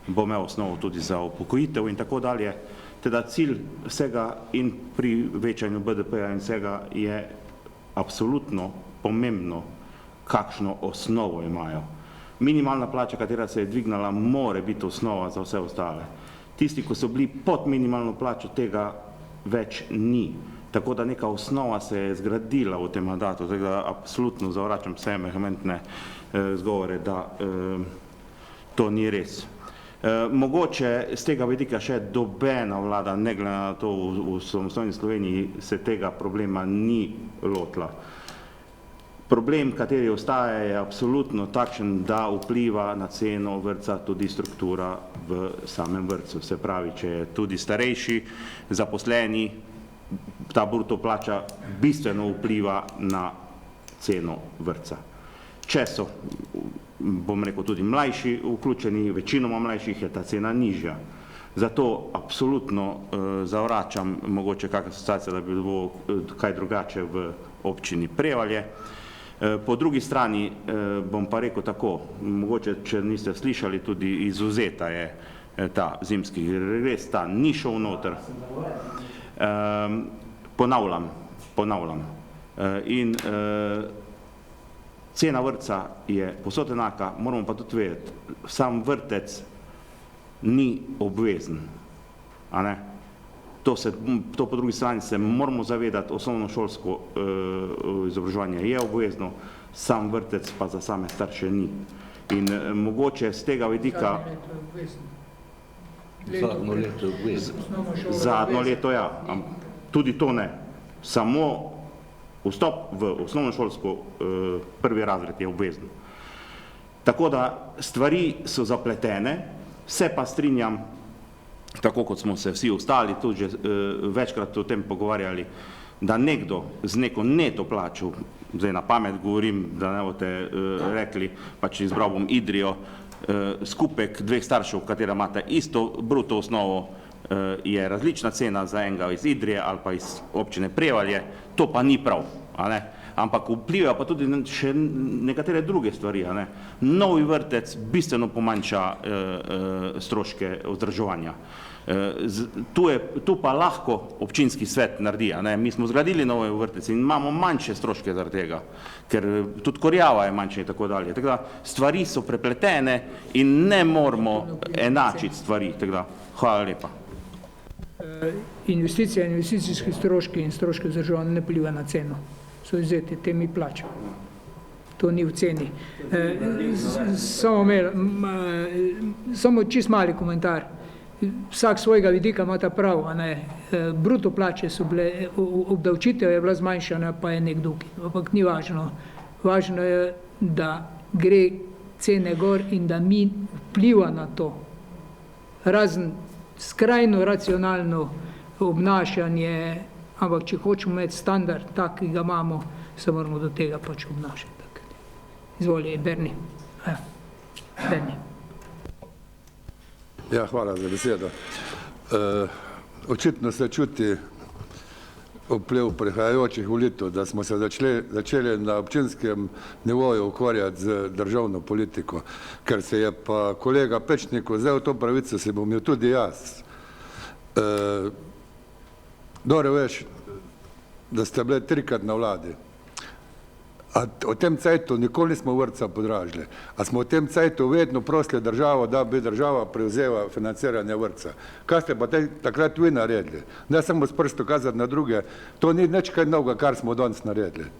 bo imel osnovo tudi za upokojitev in tako dalje. Teda cilj vsega in pri večanju BDP-ja in vsega je absolutno pomembno, kakšno osnovo imajo. Minimalna plača, katera se je dvignala, more biti osnova za vse ostale. Tisti, ko so bili pod minimalno plačo, tega več ni. Tako da neka osnova se je zgradila v tem mandatu, tako da absolutno zavračam vse vehementne zgovore, da to ni res. Mogoče z tega vidika še dobena vlada, ne glede na to v samostojni Sloveniji, se tega problema ni lotila. Problem, kateri ostaja, je absolutno takšen, da vpliva na ceno vrtca tudi struktura v samem vrtcu. Se pravi, če je tudi starejši, zaposleni, ta bruto plača bistveno vpliva na ceno vrtca. Če so, bom rekel, tudi mlajši vključeni, večinoma mlajših, je ta cena nižja. Zato absolutno zavračam mogoče kakšna asociacija, da bi bilo kaj drugače v občini Prevalje. Po drugi strani bom pa rekel tako, mogoče, če niste slišali, tudi izvzeta je ta zimski regres, ta ni šel noter. Ponavljam. In cena vrtca je povsod enaka, moramo pa tudi vedeti, sam vrtec ni obvezen. A ne? To po drugi strani se moramo zavedati, osnovnošolsko izobraževanje je obvezno, sam vrtec pa za same starše ni. In mogoče z tega vidika... Zadnjo leto je obvezno. Zadnjo leto, ja. Tudi to ne. Samo vstop v osnovnošolsko prvi razred je obvezno. Tako da stvari so zapletene, se pa strinjam, tako kot smo se vsi ostali tudi že večkrat o tem pogovarjali, da nekdo z neko neto plačo, zdaj na pamet govorim, da ne boste rekli, pač izbral bom Idrijo, skupek dveh staršev, katera imate isto bruto osnovo, je različna cena za enega iz Idrije ali pa iz občine Prevalje, to pa ni prav, a ne? Ampak vplivajo pa tudi še nekatere druge stvari, a ne? Novi vrtec bistveno pomanjša stroške vzdrževanja. Tu pa lahko občinski svet naredi, a ne? Mi smo zgradili nove vrtec in imamo manjše stroške zaradi tega, ker tudi korjava je manjša in tako dalje. Tako da stvari so prepletene in ne moramo enačiti stvari. Tako da, hvala lepa. Investicija, investicijski stroški in stroške vzdrževanja ne vpliva na ceno. So izvzeti, te mi plačamo. To ni v ceni. Samo čist mali komentar. Vsak svojega vidika ima ta prav, a ne. Bruto plače so bile, obdavčitev je bila zmanjšana, pa je nekdo ukinil. Ampak ni važno. Važno je, da gre cene gor in da mi vpliva na to. Razen skrajno racionalno obnašanje, ampak če hočemo imeti standard tak, ki ga imamo, se moramo do tega pač obnašati. Izvoli, Berni. Berni. Ja, hvala za besedo. Očitno se čuti vpliv prihajajočih volitev, da smo se začeli na občinskem nivoju ukvarjati z državno politiko, ker se je pa kolega Pečnik vzel to pravico, se bom jo tudi jaz. Dobro veš, da ste bili 3-krat na vladi. A o tem cajtu nikoli nismo vrtca podražili. A smo v tem cajtu vedno prosili državo, da bi država prevzela financiranje vrtca. Kaj ste pa takrat vi naredili? Ne samo s prsto kazati na druge, to ni nič kaj novega, kar smo danes naredili.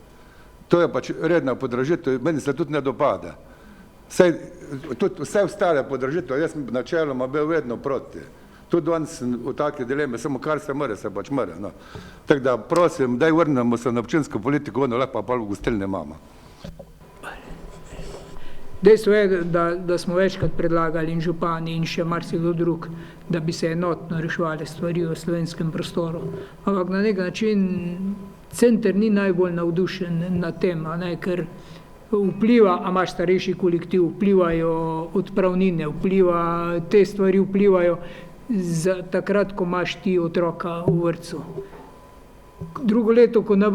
To je pač redna podražitev, meni se tudi ne dopada. Vse ostale podražitev, jaz sem načeloma bil vedno proti. Tudi danes sem v take dileme, samo kar se mora, se pač mora. No. Tako da prosim, daj vrnemo se na občinsko politiko, ono lepa pa v gostilne imamo. Dejstvo je, da smo večkrat predlagali in župani in še marsikdo drug, da bi se enotno reševali stvari v slovenskem prostoru. Ampak na nek način center ni najbolj navdušen na tem, ne, ker vpliva, a imaš starejši kolektiv, vplivajo odpravnine, te stvari vplivajo za takrat, ko imaš ti otroka v vrtcu. Drugo leto, ko ne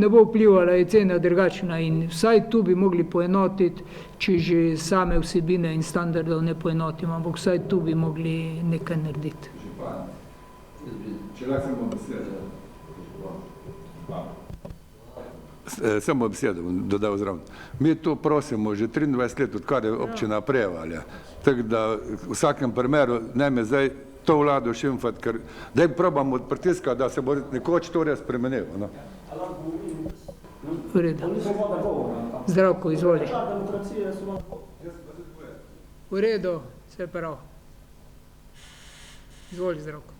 bo vplivala, je cena drugačna in vsaj tu bi mogli poenotiti, če že same vsebine in standardov ne poenotimo, ampak vsaj tu bi mogli nekaj narediti. Če lahko samo besedo. Samo besedo bom dodal zraven. Mi to prosimo že 23 let, odkar je občina Prevalje. Tako da v vsakem primeru ne me zdaj to vlado šimfati, ker daj probamo od pritiska, da se bo nekoč to res spremenilo. No. V redu. Zdravko, izvoli. V redu, vse prav. Izvoli, Zdravko.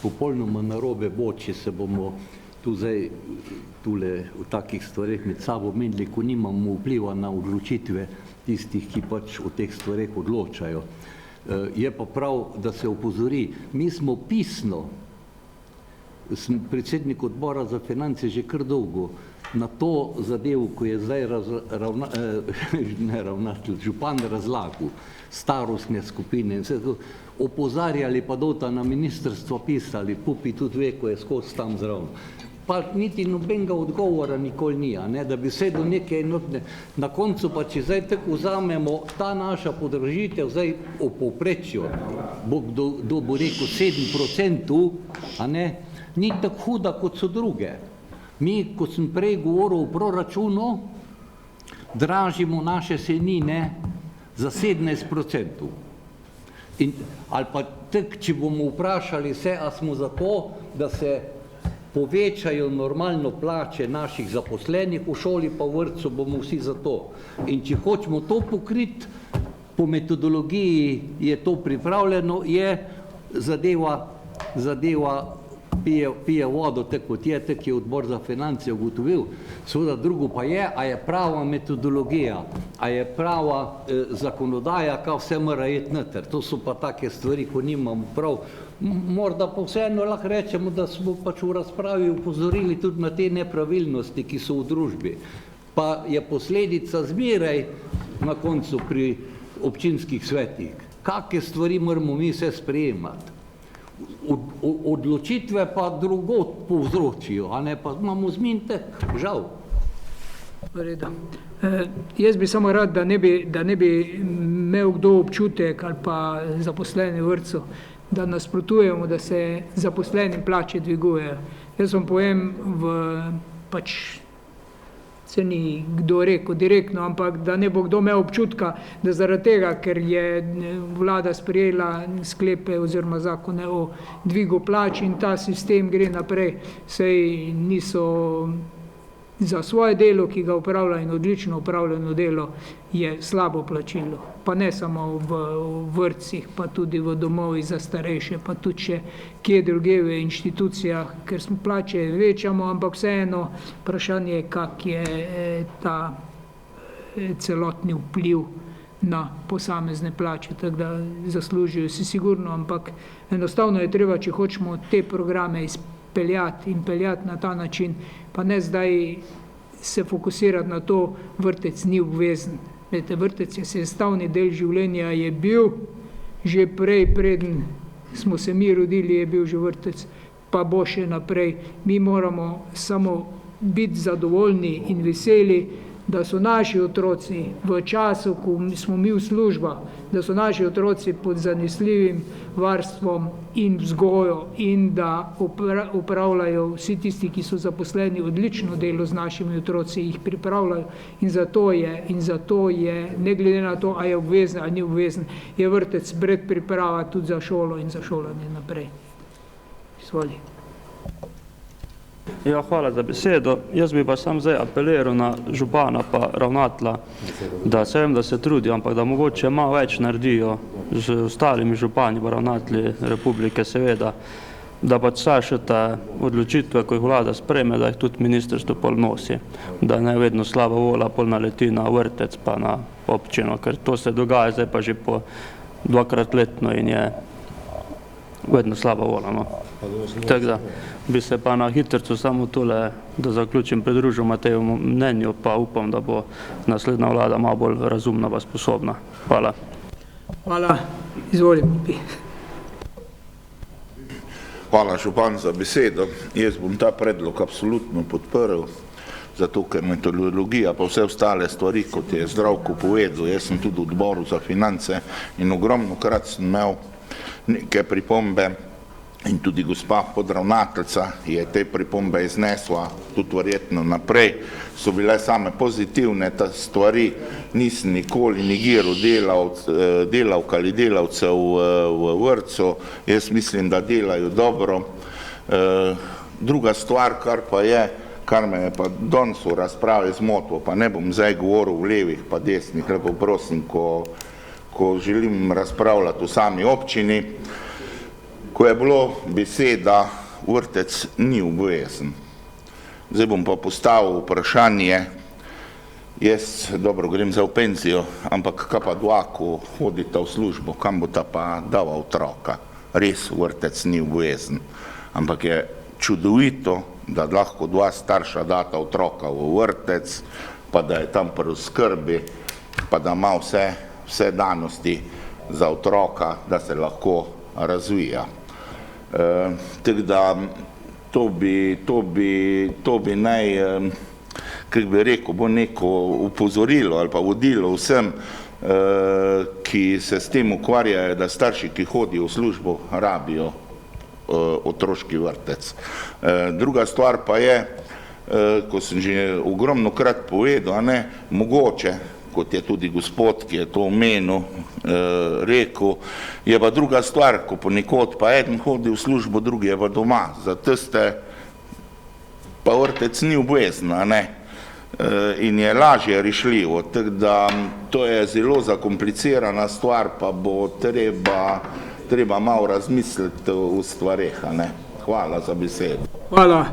Popolnoma narobe bo, če se bomo tu zdaj v takih stvareh med sabo menili, ko nimamo vpliva na odločitve tistih, ki pač o teh stvareh odločajo. Je pa prav, da se opozori. Mi smo pisno, sem predsednik odbora za finance že kar dolgo, na to zadevo, ko je zdaj župan razlagal, starostne skupine in vse to, opozarjali pa dota na ministrstvo pisali, Pupi tudi ve, ko je skozi tam zraven. Pa niti nobenega odgovora nikoli ni, ne, da bi vse do neke enotne. Na koncu pa, če zdaj tako vzamemo ta naša podražitev, zdaj o povprečju, kdo bo rekel 7%, a ne, ni tako huda, kot so druge. Mi, kot sem prej govoril o proračunu, dražimo naše sejnine za 17%. Ali pa tako, če bomo vprašali se, a smo za to, da se povečajo normalno plače naših zaposlenih v šoli, pa v vrtcu bomo vsi za to. In če hočemo to pokriti, po metodologiji je to pripravljeno, je zadeva pije vodo, tako kot je, tako je odbor za finance ugotovil. Seveda drugo pa je, a je prava metodologija, a je prava zakonodaja, kaj vse mora iti noter. To so pa take stvari, ko nimamo prav. Morda pa vseeno lahko rečemo, da smo pač v razpravi upozorili tudi na te nepravilnosti, ki so v družbi. Pa je posledica zmeraj na koncu pri občinskih svetih. Kakšne stvari moramo mi vse sprejemati? Odločitve pa drugot povzročijo, a ne, pa imamo zmintek, žal. Jaz bi samo rad, da ne bi imel kdo občutek ali pa zaposleni v vrtcu, da nasprotujemo, da se zaposlenim plače dvigujejo. Jaz vam povem, pač se ni kdo rekel direktno, ampak da ne bo kdo imel občutka, da zaradi tega, ker je vlada sprejela sklepe oziroma zakone o dvigu plač in ta sistem gre naprej, saj niso za svoje delo, ki ga upravlja in odlično upravljeno delo, je slabo plačilo. Pa ne samo v vrtcih, pa tudi v domovih za starejše, pa tudi še kje druge v inštitucijah, ker smo plače večamo, ampak vseeno vprašanje, kak je ta celotni vpliv na posamezne plače, tako da zaslužijo si sigurno, ampak enostavno je treba, če hočemo te programe izpeljati in peljati na ta način, pa ne zdaj se fokusirati na to, vrtec ni obvezen. Vrtec je sestavni del življenja, je bil že prej, preden smo se mi rodili, je bil že vrtec, pa bo še naprej. Mi moramo samo biti zadovoljni in veseli, da so naši otroci v času, ko smo mi v službah, da so naši otroci pod zanesljivim varstvom in vzgojo in da upravljajo vsi tisti, ki so zaposleni, odlično delo z našimi otroci, jih pripravljajo in zato je, ne glede na to, a je obvezen ali ni obvezen, je vrtec predpriprava tudi za šolo in za šolanje naprej. Izvoli. Ja, hvala za besedo. Jaz bi pa sam zdaj apeliral na župana pa ravnatelja, da se vem, da se trudijo, ampak da mogoče malo več naredijo z ostalimi župani pa ravnatelji Republike, seveda, da pač vse te odločitve, ko jih vlada sprejme, da jih tudi ministrstvo pol nosi, da ne vedno slaba volja pol naleti na vrtec pa na občino, ker to se dogaja zdaj pa že po 2-krat letno in je vedno slaba volja, no. Tako da bi se pa na hitrcu samo tole, da zaključim, pridružil Matejevemu mnenju, pa upam, da bo naslednja vlada malo bolj razumna pa sposobna. Hvala. Hvala. Izvolim. Hvala, župan, za besedo. Jaz bom ta predlog absolutno podprl, zato ker metodologija pa vse ostale stvari, kot je Zdravko povedal, jaz sem tudi v odboru za finance in ogromnokrat sem imel neke pripombe in tudi gospa podravnateljica je te pripombe iznesla, tudi verjetno naprej, so bile same pozitivne ta stvari, nisem nikoli negiral delavk ali delavcev v vrtcu, jaz mislim, da delajo dobro. Druga stvar, kar pa je, kar me je pa danes v razpravi zmotilo, pa ne bom zdaj govoril v levih pa desnih, lepo prosim, ko želim razpravljati v sami občini, ko je bilo beseda, vrtec ni obvezen. Zdaj bom pa postavil vprašanje, jaz dobro grem za v penzijo, ampak kaj pa dva, ko hodita v službo, kam bo ta pa dava otroka? Res vrtec ni obvezen, ampak je čudovito, da lahko dva starša data otroka v vrtec, pa da je tam pri skrbi, pa da ima vse danosti za otroka, da se lahko razvija. Tako da to bi naj, kako bi rekel, bo neko upozorilo ali pa vodilo vsem, ki se s tem ukvarjajo, da starši, ki hodijo v službo, rabijo otroški vrtec. Druga stvar pa je, ko sem že ogromnokrat povedal, mogoče, kot je tudi gospod, ki je to omenil, rekel, je pa druga stvar, ko ponekod pa eden hodi v službo, drugi je pa doma. Za tiste pa vrtec ni obvezen, in je lažje rešljivo. Tako da to je zelo zakomplicirana stvar, pa bo treba malo razmisliti v stvareh. Hvala za besedo. Hvala.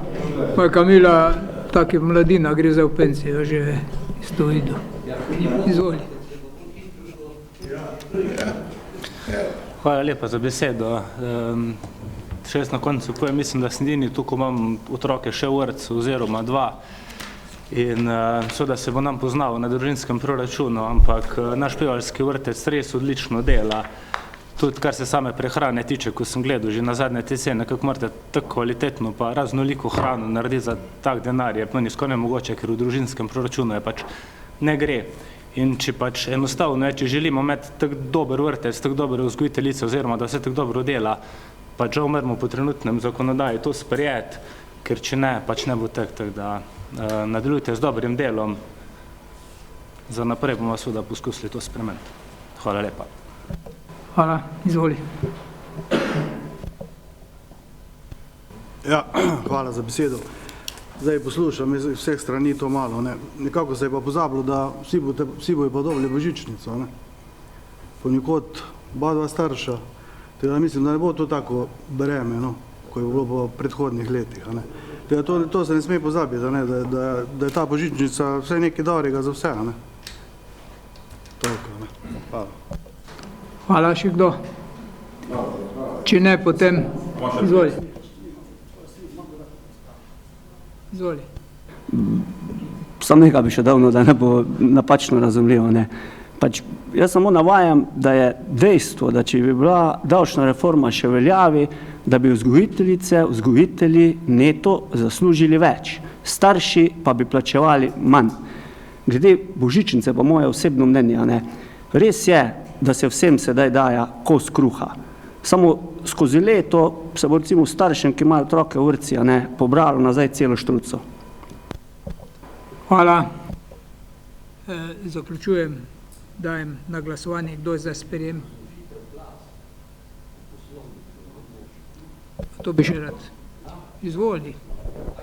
Pa Kamila, taki mladina gre za v pensijo, že isto videl. Izvoli. Hvala lepa za besedo. Še jaz na koncu povem, mislim, da sem edini, tukaj imam otroke še v vrtcu oziroma 2 in seveda se bo nam poznalo na družinskem proračunu, ampak naš Pivovarski vrtec res odlično dela. Tudi kar se same prehrane tiče, ko sem gledal že na zadnje te cene, kako morate tako kvalitetno pa raznoliko hrano narediti za tak denar, je meni skoraj nemogoče, ker v družinskem proračunu je pač ne gre. In če pač enostavno je, če želimo imeti tako dober vrtec, tako dobre vzgojiteljice oziroma da vse tako dobro dela, pač žal moramo po trenutnem zakonodaji to sprejeti, ker če ne, pač ne bo tako, da nadaljujte z dobrim delom, za naprej bomo seveda poskusili to spremeniti. Hvala lepa. Hvala, izvoli. Ja, hvala za besedo. Zdaj poslušam iz vseh strani to malo, ne. Nekako se je pa pozabilo, da vsi bojo pa dobili božičnico, ne. Ponekod 2 starša, teda mislim, da ne bo to tako breme, no, ko je bilo po predhodnih letih, ne. Teda to se ne sme pozabiti, ne, da je ta božičnica vse nekaj dobrega za vse, ne. Toliko, ne. Hvala. Hvala, še kdo? Če ne, potem izvoli. Izvoli. Samo nekaj bi še dal, da ne bo napačno razumljivo, ne. Pač jaz samo navajam, da je dejstvo, da če bi bila davčna reforma še veljavi, da bi vzgojiteljice, vzgojitelji neto zaslužili več, starši pa bi plačevali manj. Glede božičnice pa moje osebno mnenje, ne. Res je, da se vsem sedaj daja kos kruha. Samo skozi leto se bo recimo staršem, ki imajo otroke v vrtci, ne, pobralo nazaj celo štruco. Hvala. Zaključujem, dajem na glasovanje, kdo je za sprejem. To bi še rad. Izvoli.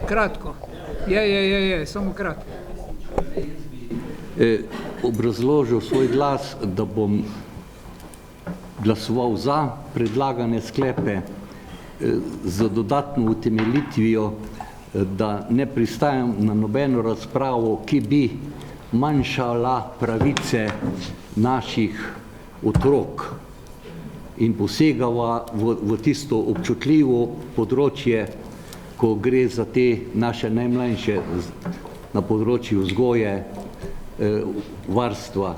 Kratko. Je, samo kratko. Obrazložil svoj glas, da bom glasoval za predlagane sklepe z dodatno utemeljitvijo, da ne pristajam na nobeno razpravo, ki bi manjšala pravice naših otrok in posegala v tisto občutljivo področje, ko gre za te naše najmlajše na področju vzgoje, varstva.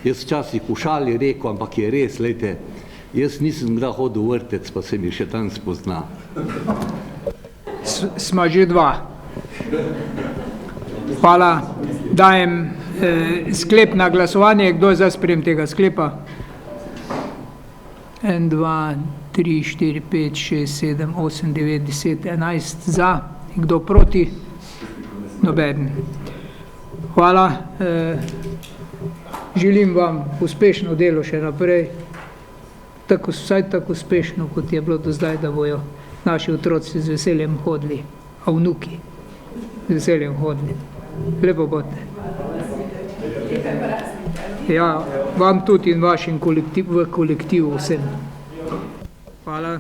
Jaz včasih v šali rekel, ampak je res, lejte, jaz nisem kdaj hodil v vrtec, pa se mi še tam spozna. Sma že 2. Hvala. Dajem sklep na glasovanje. Kdo je za sprejem tega sklepa? 1, 2, 3, 4, 5, 6, 7, 8, 9, 10, 11 za. Kdo proti? Nobeden. Hvala. Želim vam uspešno delo še naprej, vsaj tako uspešno, kot je bilo do zdaj, da bojo naši otroci z veseljem hodili, a vnuki z veseljem hodili. Lepo bote. Ja, vam tudi in vašim v kolektivu vsem. Hvala.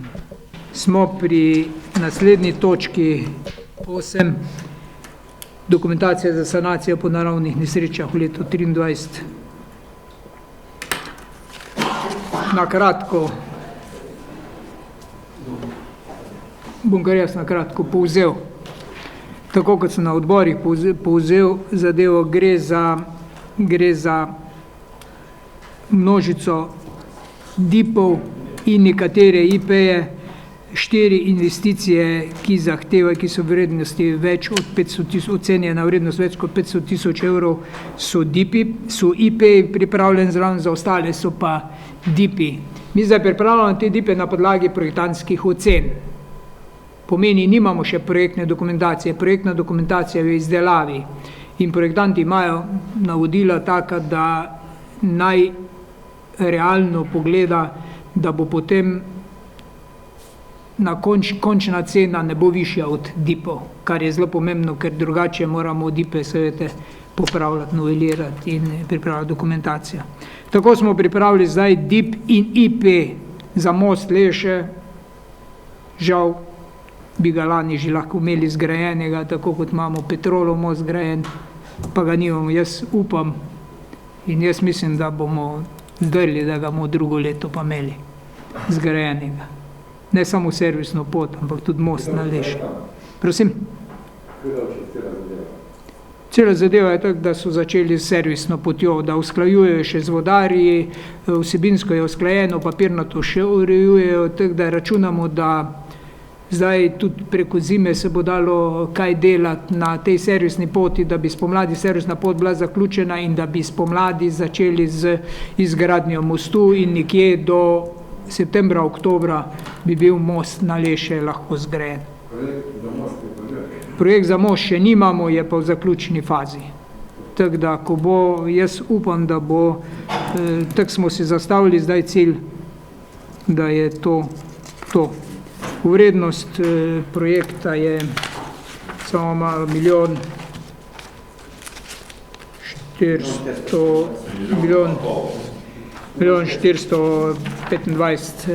Smo pri naslednji točki 8. Dokumentacija za sanacijo po naravnih nesrečah v letu 2023. Na kratko, bom kar jaz na kratko povzel. Tako kot sem na odborih povzel zadevo, gre za množico DIP-ov in nekatere IP-je, 4 investicije, ki so vrednosti več od 500 tisoč, ocenjena vrednost več kot 500 tisoč evrov, so IP-ji pripravljeni zraven, za ostale so pa DIP-ji. Mi zdaj pripravljamo te DIP-je na podlagi projektantskih ocen. Pomeni, nimamo še projektne dokumentacije. Projektna dokumentacija je v izdelavi in projektanti imajo navodila taka, da naj realno pogleda, da bo potem končna cena ne bo višja od DIP-ov, kar je zelo pomembno, ker drugače moramo DIP-e seveda popravljati, novelirati in pripravljati dokumentacijo. Tako smo pripravili zdaj DIP in IP za most Leše, žal bi ga lani že lahko imeli zgrajenega, tako kot imamo Petrolov most zgrajen, pa ga nimamo. Jaz upam in jaz mislim, da bomo zdrli, da ga bomo drugo leto pa imeli zgrajenega. Ne samo servisno pot, ampak tudi most na Leši. Prosim? Cela zadeva je tako, da so začeli s servisno potjo, da usklajujejo še z vodarji, vsebinsko je usklajeno, papirnato še urejujejo, tako da računamo, da zdaj tudi preko zime se bo dalo kaj delati na tej servisni poti, da bi spomladi servisna pot bila zaključena in da bi spomladi začeli z izgradnjo mostu in nekje do septembra, oktobra bi bil most na Leše lahko zgrajen. Projekt za most še nimamo, je pa v zaključni fazi. Tako da, ko bo, jaz upam, da bo, tako smo si zastavili zdaj cilj, da je to. Vrednost projekta je samo malo milijon 425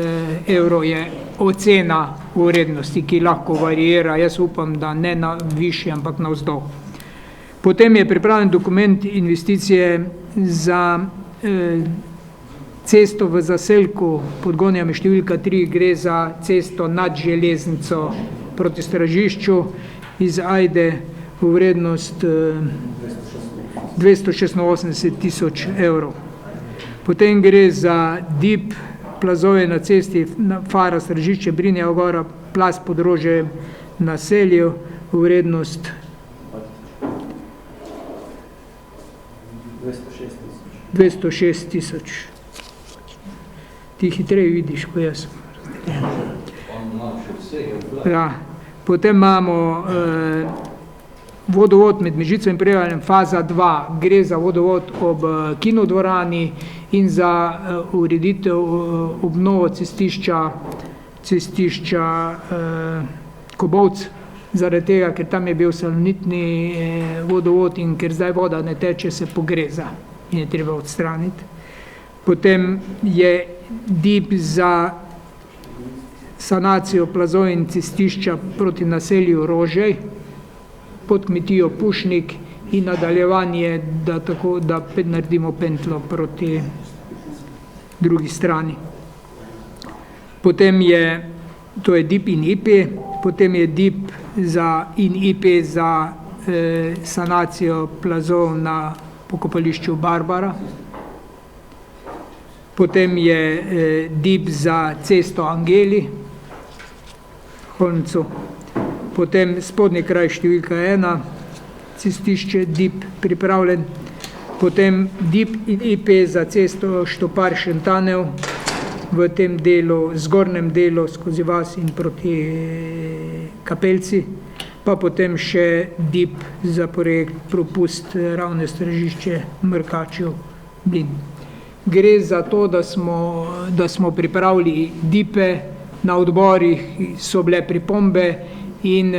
evrov je ocena vrednosti, ki lahko variira. Jaz upam, da ne na višji, ampak na vzdolj. Potem je pripravljen dokument investicije za cesto v zaselku pod Gonjami številka 3, gre za cesto nad železnico proti Stražišču iz Ajde v vrednost 286 000 evrov. Potem gre za DIP, plazove na cesti Fara Stražišče, Brinja Gora, plaz pod Rožejem naselju v vrednost 206 000. Ti hitreje vidiš, ko jaz. Ja. Potem imamo vodovod med Mežicom in Prevaljem, faza 2, gre za vodovod ob kinodvorani in za ureditev obnovo cestišča Kobovc, zaradi tega, ker tam je bil salonitni vodovod in ker zdaj voda ne teče, se pogreza in je treba odstraniti. Potem je DIP za sanacijo plazov in cestišča proti naselju Rožej pod kmetijo Pušnik in nadaljevanje, da tako, da naredimo pentlo proti drugi strani. Potem je, to je DIP in IP, potem je DIP in IP za sanacijo plazov na pokopališču Barbara. Potem je DIP za cesto Angeli, Holmcu. Potem spodnji kraj številka 1, cestišče DIP pripravljen. Potem DIP in IP za cesto Štopar Šentanev v tem delu, zgornjem delu skozi vas in proti Kapelci. Pa potem še DIP za projekt Propust Ravne Stražišče Mrkačev Blin. Gre za to, da smo pripravili DIP-e, na odborih so bile pripombe in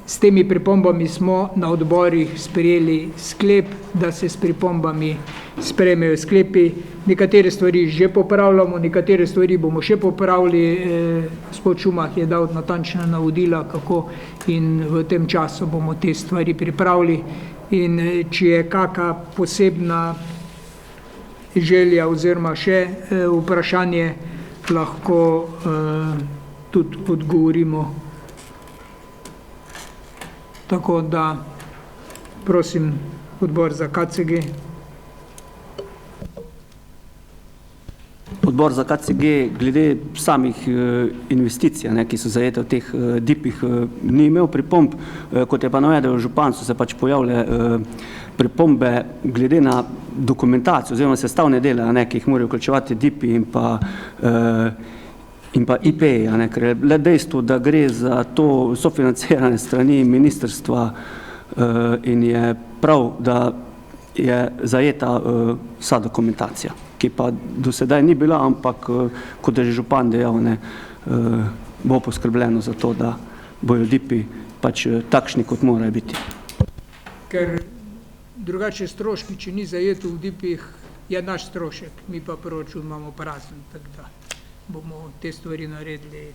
s temi pripombami smo na odborih sprejeli sklep, da se s pripombami sprejmejo sklepi. Nekatere stvari že popravljamo, nekatere stvari bomo še popravili. Gospod Šumah je dal natančna navodila, kako in v tem času bomo te stvari pripravili. In če je kakšna posebna želja oziroma še vprašanje, lahko tudi odgovorimo. Tako da prosim odbor za KCG. Odbor za KCG glede samih investicij, ki so zajete v teh DIP-ih, ni imel pripomb, kot je pa navedel župan, so se pač pojavile pripombe glede na dokumentacijo oziroma sestavne dele, ki jih morajo vključevati DIP-i in pa IP, ker je le dejstvo, da gre za to sofinancirane strani ministrstva in je prav, da je zajeta vsa dokumentacija, ki pa do sedaj ni bila, ampak kot je že župan dejal, bo poskrbljeno za to, da bojo DIP-i pač takšni, kot morajo biti. Ker drugače stroški, če ni zajeto v DIP-ih, je naš strošek, mi pa proračun imamo prazen, tako da bomo te stvari naredili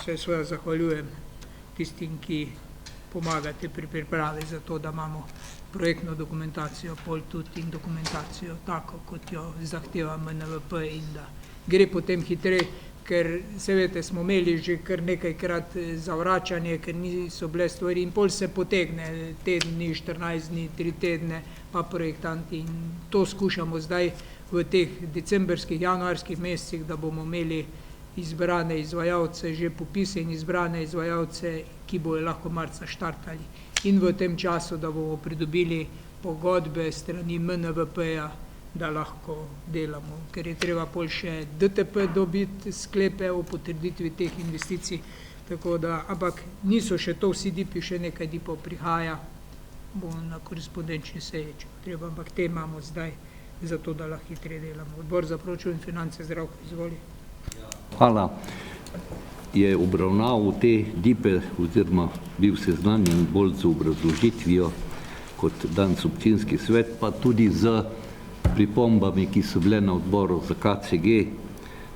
Se seveda zahvaljujem tistim, ki pomagate pri pripravi za to, da imamo projektno dokumentacijo, pol tudi in dokumentacijo tako, kot jo zahteva MNVP in da gre potem hitreje, ker se veste, smo imeli že kar nekajkrat zavračanje, ker niso bile stvari in pol se potegne teden dni, 14 dni, 3 tedne, pa projektanti in to skušamo zdaj v teh decemberskih, januarskih mesecih, da bomo imeli izbrane izvajalce, že popise in izbrane izvajalce, ki bojo lahko marca štartali. In v tem času, da bomo pridobili pogodbe strani MNVP-ja, da lahko delamo, ker je treba pol še DTP dobiti sklepe o potrditvi teh investicij, tako da, ampak niso še to vsi dipi, še nekaj dipov prihaja, bomo na korespondenčni seji, če treba, ampak te imamo zdaj, zato da lahko hitreje delamo. Odbor za proračun in finance, Zdravko, izvoli. Hvala. Je obravnaval te dipe oziroma bil seznanjen bolj z obrazložitvijo kot danes občinski svet, pa tudi z pripombami, ki so bile na odboru za KCG,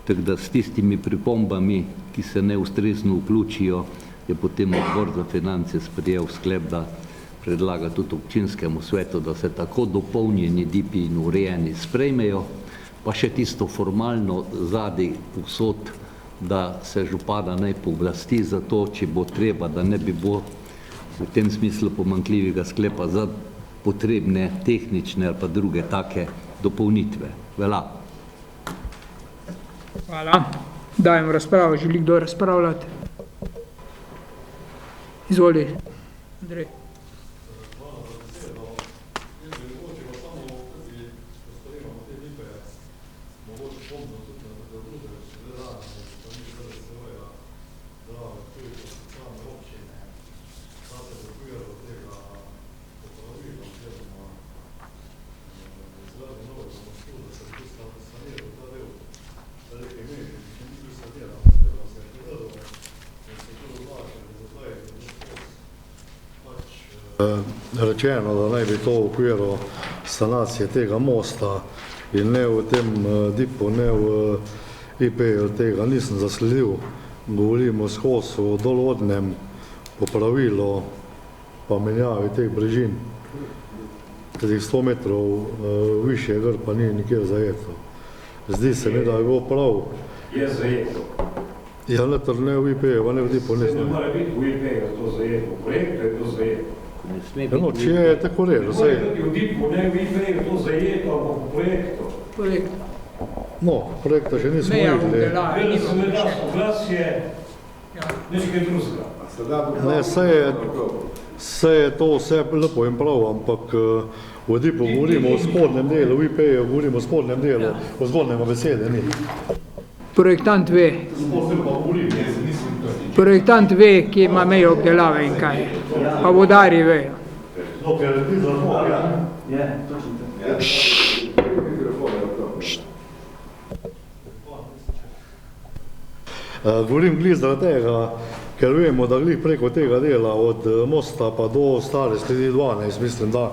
tako da s tistimi pripombami, ki se neustrezno vključijo, je potem odbor za finance sprejel sklep, da predlaga tudi občinskemu svetu, da se tako dopolnjeni dipi in urejeni sprejmejo, pa še tisto formalno zadaj povsod, da se župana naj pooblasti za to, če bo treba, da ne bi bilo v tem smislu pomanjkljivega sklepa za potrebne tehnične ali pa druge take dopolnitve. Hvala. Hvala. Dajem razpravo. Želi kdo razpravljati? Izvoli, Andrej. Rečeno, da naj bi to v okviru sanacije tega mosta in ne v tem dipu, ne v IP-ju tega nisem zasledil. Govorimo skozi o dolvodnem popravilu pa menjavi teh brežin. Teh 100 metrov više gor pa ni nikjer zajeto. Zdi se mi, da je bilo prav. Je zajeto. Ja, ne v IP-ju, pa ne v dipu nisem. Ne mora biti v IP-ju to zajeto, v projektu je to zajeto. No, če je tako redo, saj... V dipu, ne v IP-ju to zajeto, ampak v projektu. Projekt. No, projekta še nismo videli. Vedel sem, da glas je nekaj drugega. Ne, se je to vse lepo in prav, ampak v dipu govorimo o spodnjem delu, v IP-ju govorimo o spodnjem delu, o zgodnjema besede ni. Projektant ve. Projektant ve, ki ima mejo obdelave in kaj. Pa vodari vejo. No, ker ti zazvok, ja? Je, točno tako. Govorim glih zaradi tega, ker vemo, da glih preko tega dela od mosta pa do stare sledi 12, mislim, da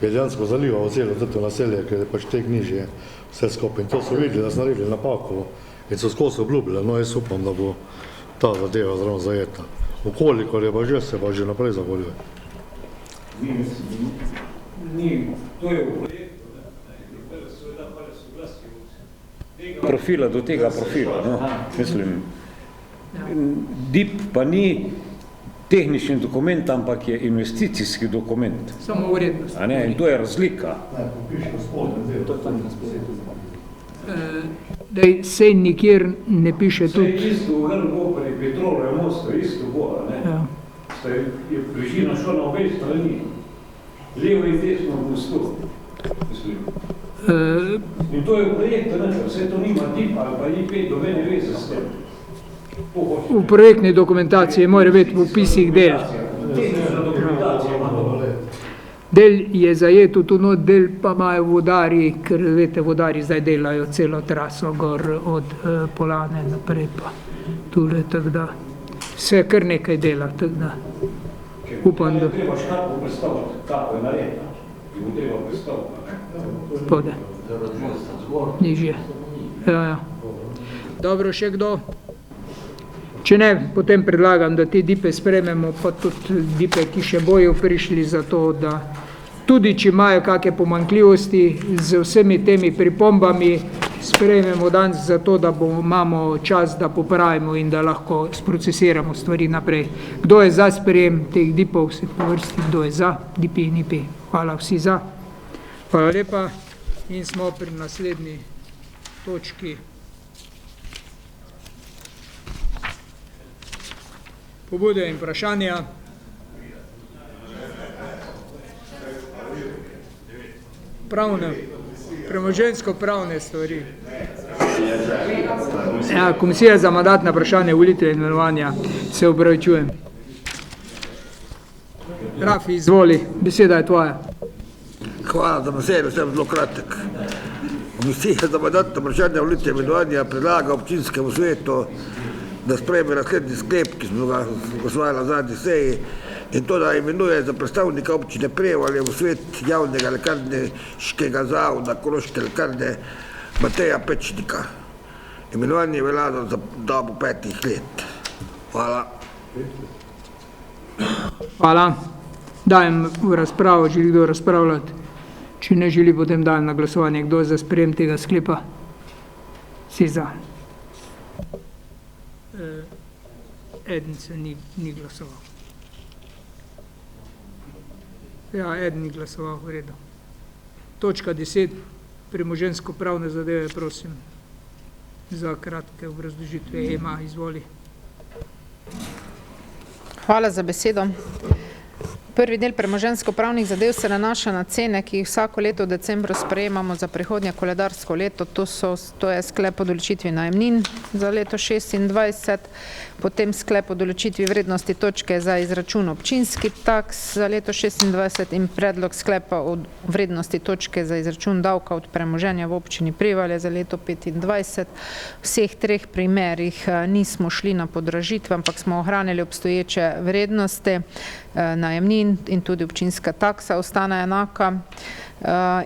je dejansko zalivalo celo to naselje, ker je pač tek nižje vse skupaj. In to so videli, da so naredili napako in so skozi obljubili. No, jaz upam, da bo ta zadeva zraven zajeta. Okolikor je pa že, se pa že naprej zahvaljuje. To je v projektu, profila do tega profila, no, mislim. DIP pa ni tehnični dokument, ampak je investicijski dokument. Samo vrednost. A ne, in to je razlika. Daj, sej nikjer ne piše tudi... Sej isto v Vrbo pri Petrolu je mosto, isto bo, ne? Ja. Je bližina šla na obe strani. Levo in desno v mostu, mislim. In to je v projektu, ne, vse to nima DIP ali pa IP, dobene veze s tem. V projektni dokumentaciji mora biti v opisih del. Tehnična dokumentacija ima to. Del je zajeto tu not, del pa imajo vodari, ker vete, vodari zdaj delajo celo traso gor od Polane naprej pa tule, tako da se kar nekaj dela, tako da upam, da... Treba škarpo predstaviti, kako je narejena, ki bo treba predstaviti. Pode. Nižje. Ja, ja. Dobro, še kdo? Če ne, potem predlagam, da te dipe sprememo, pa tudi dipe, ki še bojo prišli za to, da tudi če imajo kakšne pomanjkljivosti z vsemi temi pripombami, sprejmemo danes za to, da imamo čas, da popravimo in da lahko sprocesiramo stvari naprej. Kdo je za sprejem teh dipov, se po vrsti, kdo je za, dipi in ipi. Hvala vsi za. Hvala lepa in smo pri naslednji točki. Pobude in vprašanja. Premoženjsko-pravne stvari. Ja, Komisija za mandatna vprašanja, volitve in imenovanja. Se opravičujem. Rafi, izvoli, beseda je tvoja. Hvala za besedo, sem zelo kratek. Komisija za mandatna vprašanja, volitve in imenovanja predlaga občinskemu svetu, da sprejme naslednji sklep, ki smo ga glasovali na zadnji seji, in to, da imenuje za predstavnika občine Prevalje v svet javnega lekarniškega zavoda Koroške lekarne Mateja Pečnika. Imenovanje velja za dobo 5 let. Hvala. Hvala. Dajem v razpravo, želi kdo razpravljati? Če ne želi, potem dajem na glasovanje. Kdo za sprejem tega sklepa? Si za. Eden se ni glasoval. Ja, eden ni glasoval, v redu. Točka 10. Premoženjsko-pravne zadeve, prosim, za kratke obrazložitve. Ema, izvoli. Hvala za besedo. Prvi del premoženjsko-pravnih zadev se nanaša na cene, ki jih vsako leto v decembru sprejemamo za prihodnje koledarsko leto. To je sklep o določitvi najemnin za leto 2026, potem sklep o določitvi vrednosti točke za izračun občinski taks za leto 2026 in predlog sklepa o vrednosti točke za izračun davka od premoženja v občini Prevalje za leto 2025. V vseh treh primerih nismo šli na podražitve, ampak smo ohranili obstoječe vrednosti najemnin in tudi občinska taksa ostane enaka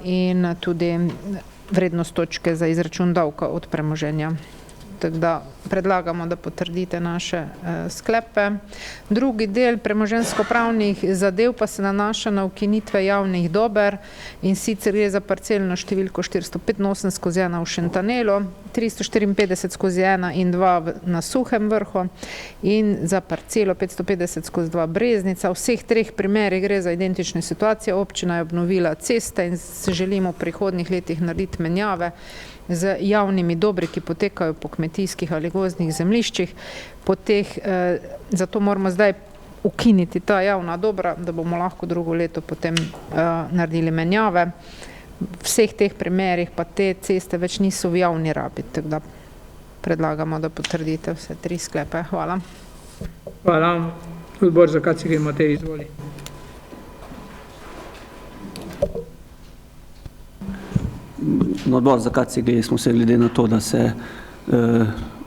in tudi vrednost točke za izračun davka od premoženja. Tako da predlagamo, da potrdite naše sklepe. Drugi del premoženjsko-pravnih zadev pa se nanaša na ukinitve javnih dober in sicer gre za parcelno številko 485/1 v Šentanelu, 354/1 in 2 na Suhem Vrhu in za parcelo 550/2 Breznica. V vseh treh primerih gre za identične situacije. Občina je obnovila ceste in se želimo v prihodnjih letih narediti menjave z javnimi dobri, ki potekajo po kmetijskih ali gozdnih zemljiščih. Zato moramo zdaj ukiniti ta javna dobra, da bomo lahko drugo leto potem naredili menjave. V vseh teh primerih pa te ceste več niso v javni rabi, tako da predlagamo, da potrdite vse tri sklepe. Hvala. Hvala. Odbor za KCG, Matej, izvoli. Na odbor za KCG smo se glede na to, da se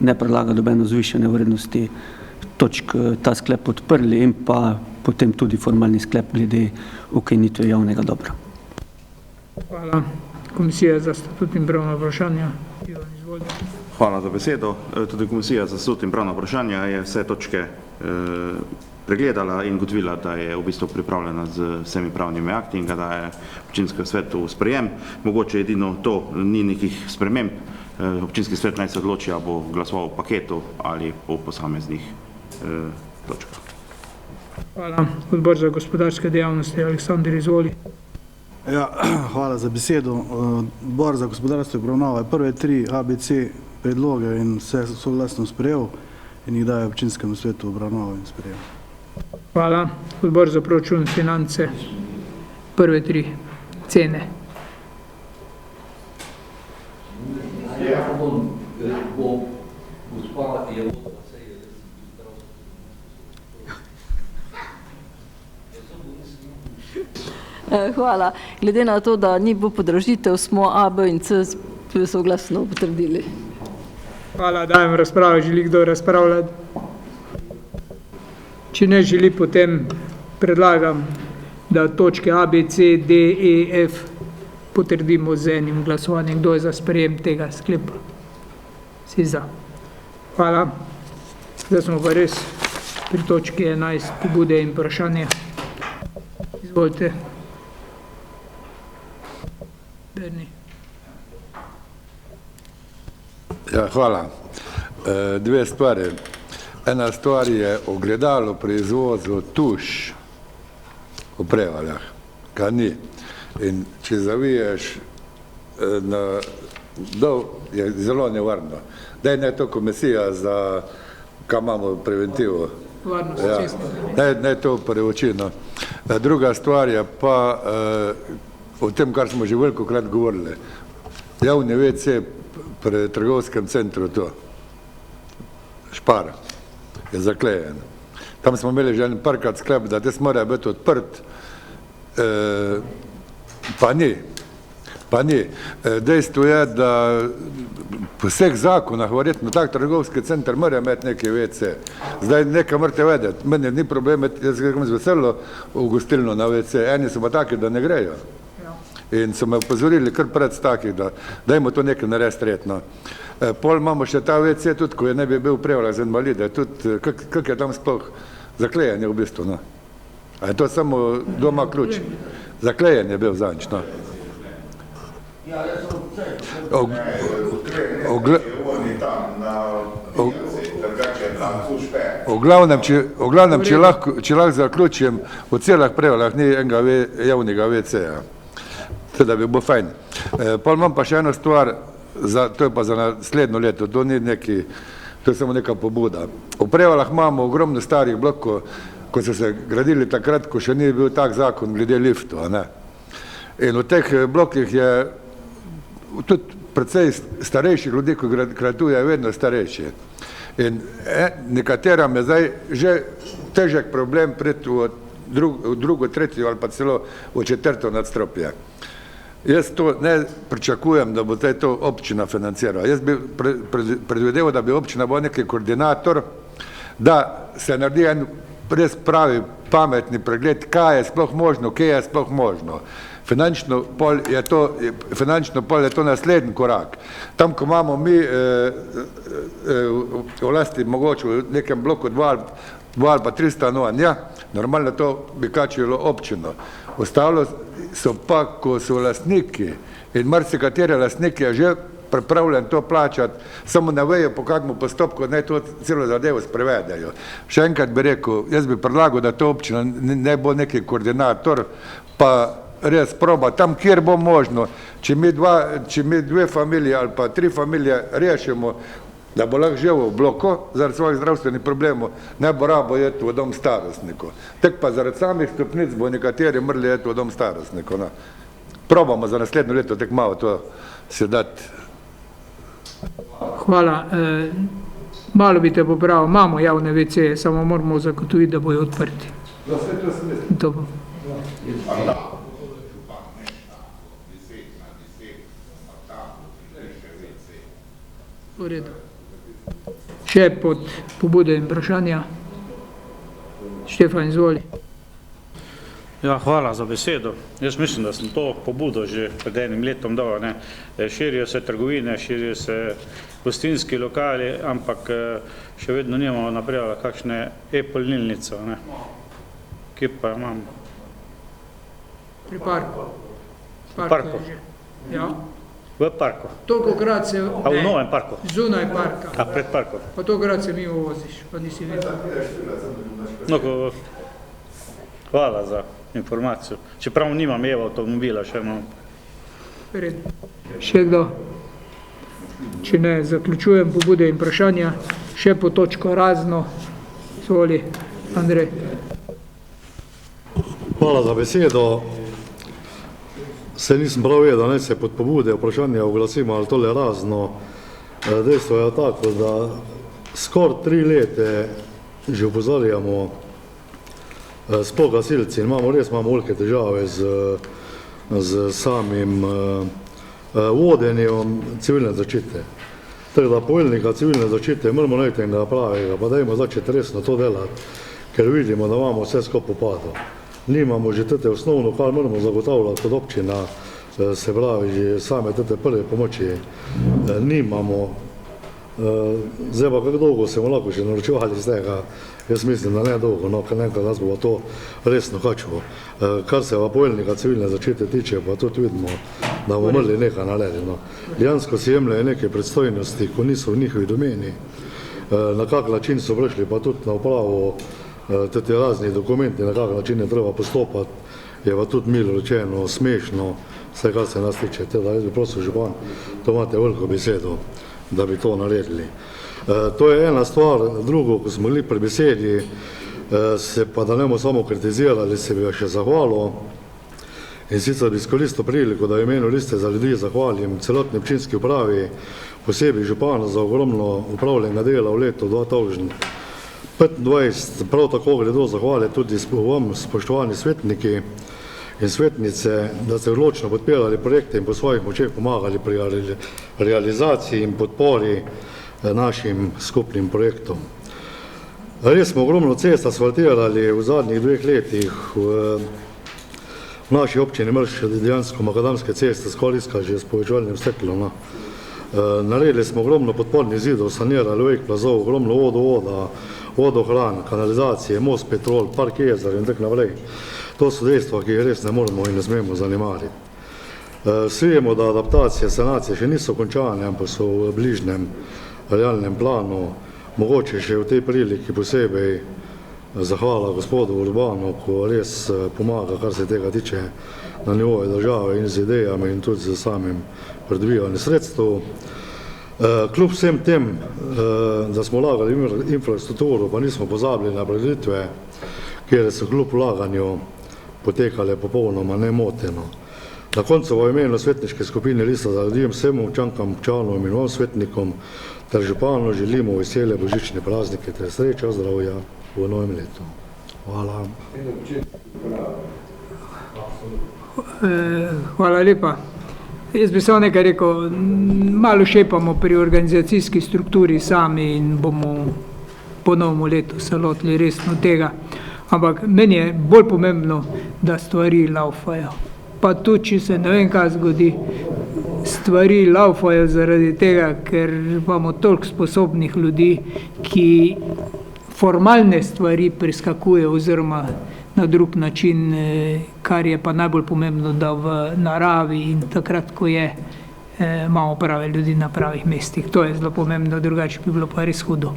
ne predlaga dobeno zvišanje vrednosti točk, ta sklep podprli in pa potem tudi formalni sklep glede ukinitve javnega dobra. Hvala. Komisija za statut in pravna vprašanja. Ivan, izvoli. Hvala za besedo. Tudi Komisija za statut in pravna vprašanja je vse točke pregledala in ugotovila, da je v bistvu pripravljena z vsemi pravnimi akti in ga daje občinskemu svetu v sprejem. Mogoče edino to, ni nekih sprememb. Občinski svet naj se odloči, ali bo glasoval v paketu ali po posameznih točkah. Hvala. Odbor za gospodarske dejavnosti, Aleksandar, izvoli. Ja, hvala za besedo. Odbor za gospodarstvo obravnava prve 3 ABC predloge in vse soglasno sprejel in jih daje občinskemu svetu obravnavo in sprejel. Hvala. Odbor za proračun in finance, prve 3 cene. Hvala. Glede na to, da ni bilo podražitev, smo A, B in C soglasno potrdili. Hvala, dajem razpravo. Želi kdo razpravljati? Če ne želi, potem predlagam, da točke A, B, C, D, E, F potrdimo z enim glasovanjem. Kdo je za sprejem tega sklepa? Si za. Hvala. Zdaj smo pa res pri točki 11, pobude in vprašanja. Izvolite. Berni. Ja, hvala. Dve stvari. Ena stvar je ogledalo pri izvozu tuš v Prevaljah, kaj ni. In če zaviješ na dol, je zelo nevarno. Daj ne to komisija za, kaj imamo preventivo. Varnost Ja, ne to preuči, no. Druga stvar je pa o tem, kar smo že velikokrat govorili. Javni WC pri trgovskem centru to, Špar, je zaklejen. Tam smo imeli že en parkrat sklep, da tes mora biti odprt, pa ni. Pa ni. Dejstvo je, da po vseh zakonah, verjetno tak trgovski center mora imeti neki WC. Zdaj nekaj morate vedeti, meni ni problem, jaz grem z veselo v gostilno na WC, eni so pa taki, da ne grejo. In so me upozorili kar pred takih, da dajmo to nekaj narediti retno. Pol imamo še ta WC tudi, ko je ne bi bil Prevalja za invalide, tudi kak je tam sploh zaklejen je v bistvu, no. A je to samo doma ključ? Zaklejen je bil zanjič, no. V glavnem, če lahko zaključim, v celah Prevaljah ni enega javnega WC-ja. Teda bi bilo fajn. Pa imam pa še eno stvar, to je pa za naslednjo leto, to ni neki, to je samo neka pobuda. V Prevaljah imamo ogromno starih blokov, ko so se gradili takrat, ko še ni bil tak zakon glede liftov, a ne. In v teh blokih je tudi precej starejših ljudi, ko graduje, vedno starejši. In nekateram je zdaj že težek problem priti v drugo, tretjo ali pa celo v četrto nadstropje. Jaz to ne pričakujem, da bo to občina financirala. Jaz bi predvideval, da bi občina bo neki koordinator, da se naredi en res pravi pametni pregled, kaj je sploh možno, kje je sploh možno. Finančno pol je to naslednji korak. Tam, ko imamo mi v lasti mogoče v nekem bloku 2 ali pa 3 stanovanja, normalno to bi kačilo občino. Ostalo so pa, ko so lastniki in marsikatere lastniki je že pripravljen to plačati, samo ne vejo po kakmu postopku naj to celo zadevo sprevedejo. Še enkrat bi rekel, jaz bi predlagal, da to občina ne bo neki koordinator, pa res proba tam, kjer bo možno, če mi 2 familije ali pa 3 familije rešimo, da bo lahko živel v bloku zaradi svojih zdravstvenih problemov, ne bo rabo jeti v dom starostnikov. Tek pa zaradi samih stopnic bo nekateri morali jeti v dom starostnikov. No. Probamo za naslednjo leto tek malo to se dati. Hvala. Malo bi te popravil, imamo javne WC, samo moramo zagotoviti, da bojo odprti. To bo. V redu. Še pod pobude in vprašanja. Štefan, izvoli. Ja, hvala za besedo. Jaz mislim, da sem to pobudo že pred enim letom dal, ne. Širijo se trgovine, širijo se gostinski lokali, ampak še vedno nimamo naprej kakšne e-polnilnice, ne. Kje pa imam? Pri parku. Parku? Ja. V parku. Tolikokrat se... A v novem parku? Zunaj parka. A pred parkom? Pa tolikokrat se mimo voziš, pa nisi vedel. No, hvala za informacijo. Čeprav nimam avtomobila, še imam. Še kdo? Če ne, zaključujem pobude in vprašanja. Še po točko razno. Svoli, Andrej. Hvala za besedo. Se nisem prav vedel, da se pod pobude vprašanja oglasimo, ali tole razno. Dejstvo je tako, da skoraj 3 leta že opozarjamo sploh gasilci in imamo velike težave z samim vodenjem civilne zaščite. Tako da poveljnika civilne zaščite moramo najti enega pravega, pa dajmo začeti resno to delati, ker vidimo, da imamo vse skupaj upadlo. Nimamo že tete osnovno, kar moramo zagotavljati kot občina, se pravi, že same tete prve pomoči nimamo. Zdaj pa kako dolgo se bomo lahko še naročevali iz tega, jaz mislim, da ne dolgo, no, ker nekaj nas bo to resno kačilo. Kar se pa poveljnika civilne zaščite tiče, pa tudi vidimo, da bomo morali nekaj narediti. No. Dejansko si jemljajo neke predstojnosti, ko niso v njihovi domeni, na kak način so prišli pa tudi na upravo te razni dokumenti, na kak način je treba postopati, je pa tudi milo rečeno smešno, vse kar se nas tiče. Teda jaz bi prosil, župan, to imate veliko besedo, da bi to naredili. To je ena stvar, drugo, ko smo bili pri besedi, se pa da ne bomo samo kritizirali, se bi jo še zahvalil. In sicer bi izkoristil priliko, da v imenu Liste za ljudi zahvalim celotni občinski upravi, posebej županu za ogromno upravljenega dela v letu 2025. Prav tako gredo zahvale tudi vam, spoštovani svetniki in svetnice, da ste odločno podpirali projekte in po svojih močeh pomagali pri realizaciji in podpori našim skupnim projektom. Res smo ogromno cest asfaltirali v zadnjih 2 letih v naši občini Mrš, dejansko makadamske ceste, skoriska že s povečevalnim steklom. Naredili smo ogromno podpornih zidov, sanirali vejk plazov, ogromno vodovoda, vodohran, kanalizacije, most, petrol, park jezer in tako naprej. To so dejstva, ki jih res ne moramo in ne smemo zanemariti. Vsi vemo, da adaptacije, sanacije še niso končane, ampak so v bližnjem realnem planu. Mogoče še v tej priliki posebej zahvala gospodu Urbanu, ko res pomaga, kar se tega tiče na nivoju države in z idejami in tudi z samim pridobivanjem sredstev. Kljub vsem tem, da smo vlagali infrastrukturo, pa nismo pozabili na predelitve, kjer so kljub vlaganju potekale popolnoma nemoteno. Na koncu v imenu svetniške skupine Lista za ljudi vsem občankam, občanom in vam svetnikom ter županu želimo vesele božične praznike ter sreča, zdravja v novem letu. Hvala. Hvala lepa. Jaz bi samo nekaj rekel, malo šepamo pri organizacijski strukturi sami in bomo po novem letu se lotili resno tega. Ampak meni je bolj pomembno, da stvari laufajo. Pa tudi, če se ne vem, kaj zgodi, stvari laufajo zaradi tega, ker imamo toliko sposobnih ljudi, ki formalne stvari preskakujejo oziroma na drug način, kar je pa najbolj pomembno, da v naravi in takrat, ko je, imamo prave ljudi na pravih mestih. To je zelo pomembno, drugače bi bilo pa res hudo.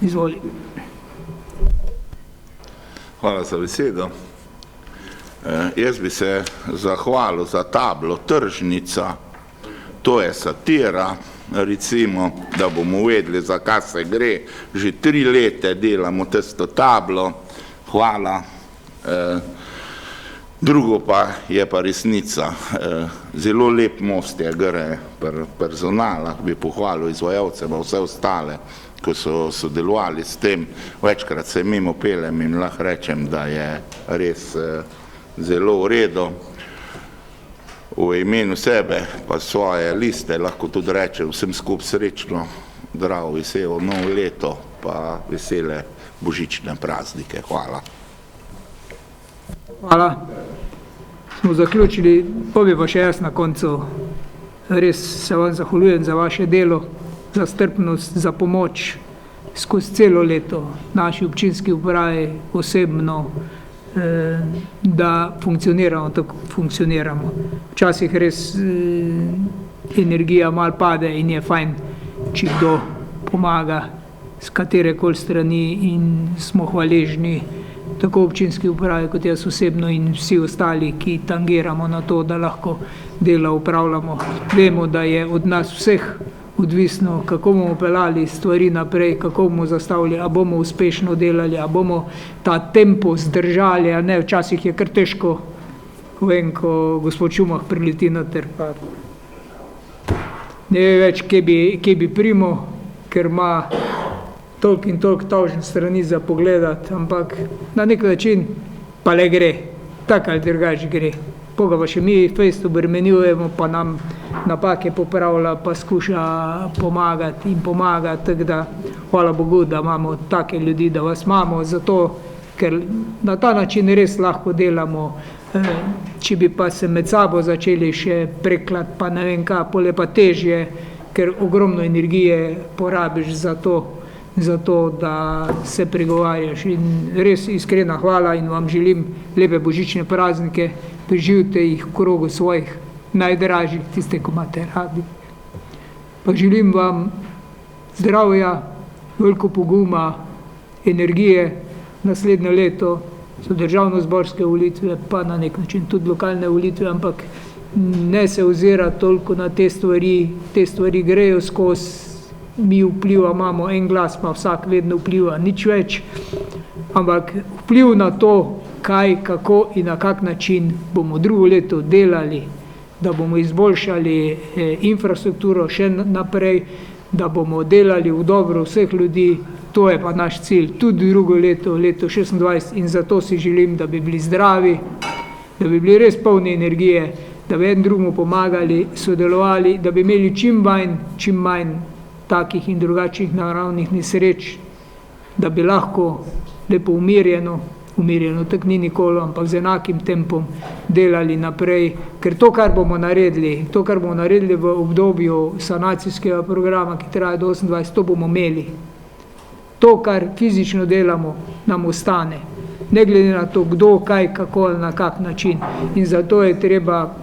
Izvoli. Hvala za besedo. Jaz bi se zahvalil za tablo Tržnica, to je satira, recimo, da bomo vedeli, za kaj se gre. Že 3 leta delamo tisto tablo, hvala. Drugo pa je pa resnica. Zelo lep most je gre personala, bi pohvalil izvajalce, pa vse ostale, ko so sodelovali s tem. Večkrat se mimo pelem in lahko rečem, da je res zelo v redu. V imenu sebe pa svoje liste lahko tudi rečem vsem skup srečno, zdravo, veselo novo leto, pa vesele božične praznike. Hvala. Hvala. Smo zaključili, povem pa še jaz na koncu. Res se vam zahvaljujem za vaše delo, za strpnost, za pomoč skozi celo leto naši občinski upravi, osebno, da funkcioniramo tako, funkcioniramo. Včasih res energija malo pade in je fajn, če kdo pomaga z katerekoli strani in smo hvaležni tako občinski upravi kot jaz osebno in vsi ostali, ki tangiramo na to, da lahko dela upravljamo. Vemo, da je od nas vseh odvisno, kako bomo pelali stvari naprej, kako bomo zastavili, a bomo uspešno delali, a bomo ta tempo zdržali, a ne, včasih je kar težko, vem, ko gospod Šumah prileti noter, pa ne ve več, kje bi primo, ker ima toliko in toliko tavžen strani za pogledati, ampak na nek način pa le gre, tak ali drugač gre. Poga pa še mi fejst obremenjujemo, pa nam napake popravlja, pa skuša pomagati in pomagati, tako da hvala Bogu, da imamo take ljudi, da vas imamo, zato ker na ta način res lahko delamo Če bi pa se med sabo začeli še preklat, pa ne vem kaj, pole pa težje, ker ogromno energije porabiš za to, da se pregovarjaš. In res iskrena hvala in vam želim lepe božične praznike, preživite jih v krogu svojih najdražjih, tiste, ko imate radi. Pa želim vam zdravja, veliko poguma, energije. Naslednje leto so državno-zborske volitve, pa na nek način tudi lokalne volitve, ampak ne se ozira toliko na te stvari grejo skozi, mi vpliva imamo, en glas pa vsak vedno vpliva, nič več, ampak vpliv na to, kaj, kako in na kak način bomo drugo leto delali, da bomo izboljšali infrastrukturo še naprej, da bomo delali v dobro vseh ljudi, to je pa naš cilj, tudi drugo leto, leto 26, in zato si želim, da bi bili zdravi, da bi bili res polni energije, da bi en drugemu pomagali, sodelovali, da bi imeli čim manj takih in drugačnih naravnih nesreč, da bi lahko lepo umirjeno, tako ni nikoli, ampak z enakim tempom delali naprej, ker to, kar bomo naredili v obdobju sanacijskega programa, ki traja do 28, to bomo imeli. To, kar fizično delamo, nam ostane, ne glede na to, kdo, kaj, kako, na kak način. In zato je treba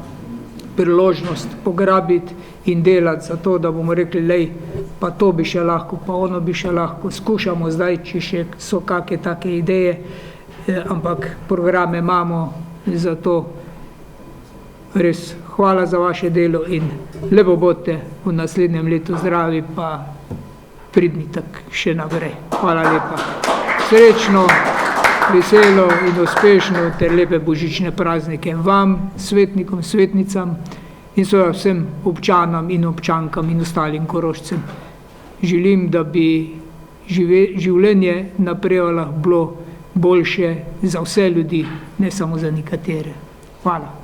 priložnost pograbiti in delati za to, da bomo rekli, lej, pa to bi še lahko, pa ono bi še lahko, skušamo zdaj, če še so kakšne take ideje, ampak programe imamo, zato res hvala za vaše delo in lepo bodite v naslednjem letu zdravi, pa pridni tak še naprej. Hvala lepa. Srečno, veselo in uspešno ter lepe božične praznike vam, svetnikom, svetnicam in seveda vsem občanom in občankam in ostalim Korošcem. Želim, da bi življenje naprej lahko bilo boljše za vse ljudi, ne samo za nekatere. Hvala.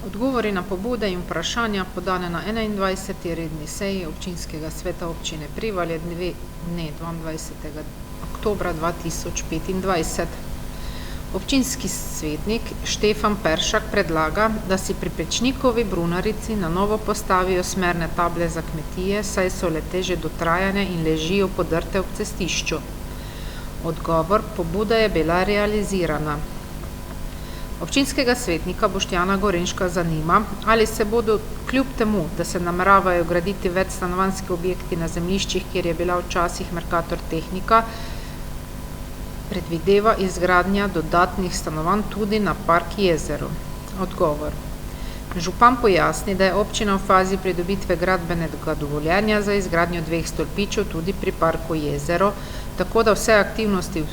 Odgovori na pobude in vprašanja podane na 21. redni seji Občinskega sveta občine Prevalje dne 22. oktobra 2025. Občinski svetnik Štefan Peršak predlaga, da si pri Pečnikovi Brunarici na novo postavijo smerne table za kmetije, saj so le-te že dotrajane in ležijo podrte ob cestišču. Odgovor: pobuda je bila realizirana. Občinskega svetnika Boštjana Gorenška zanima, ali se bodo kljub temu, da se nameravajo graditi večstanovanjski objekti na zemljiščih, kjer je bila včasih Mercator Tehnika, predvideva izgradnja dodatnih stanovanj tudi na Park Jezero. Odgovor: župan pojasni, da je občina v fazi pridobitve gradbenega dovoljenja za izgradnjo 2 stolpičev tudi pri Parku Jezero, tako da vse aktivnosti v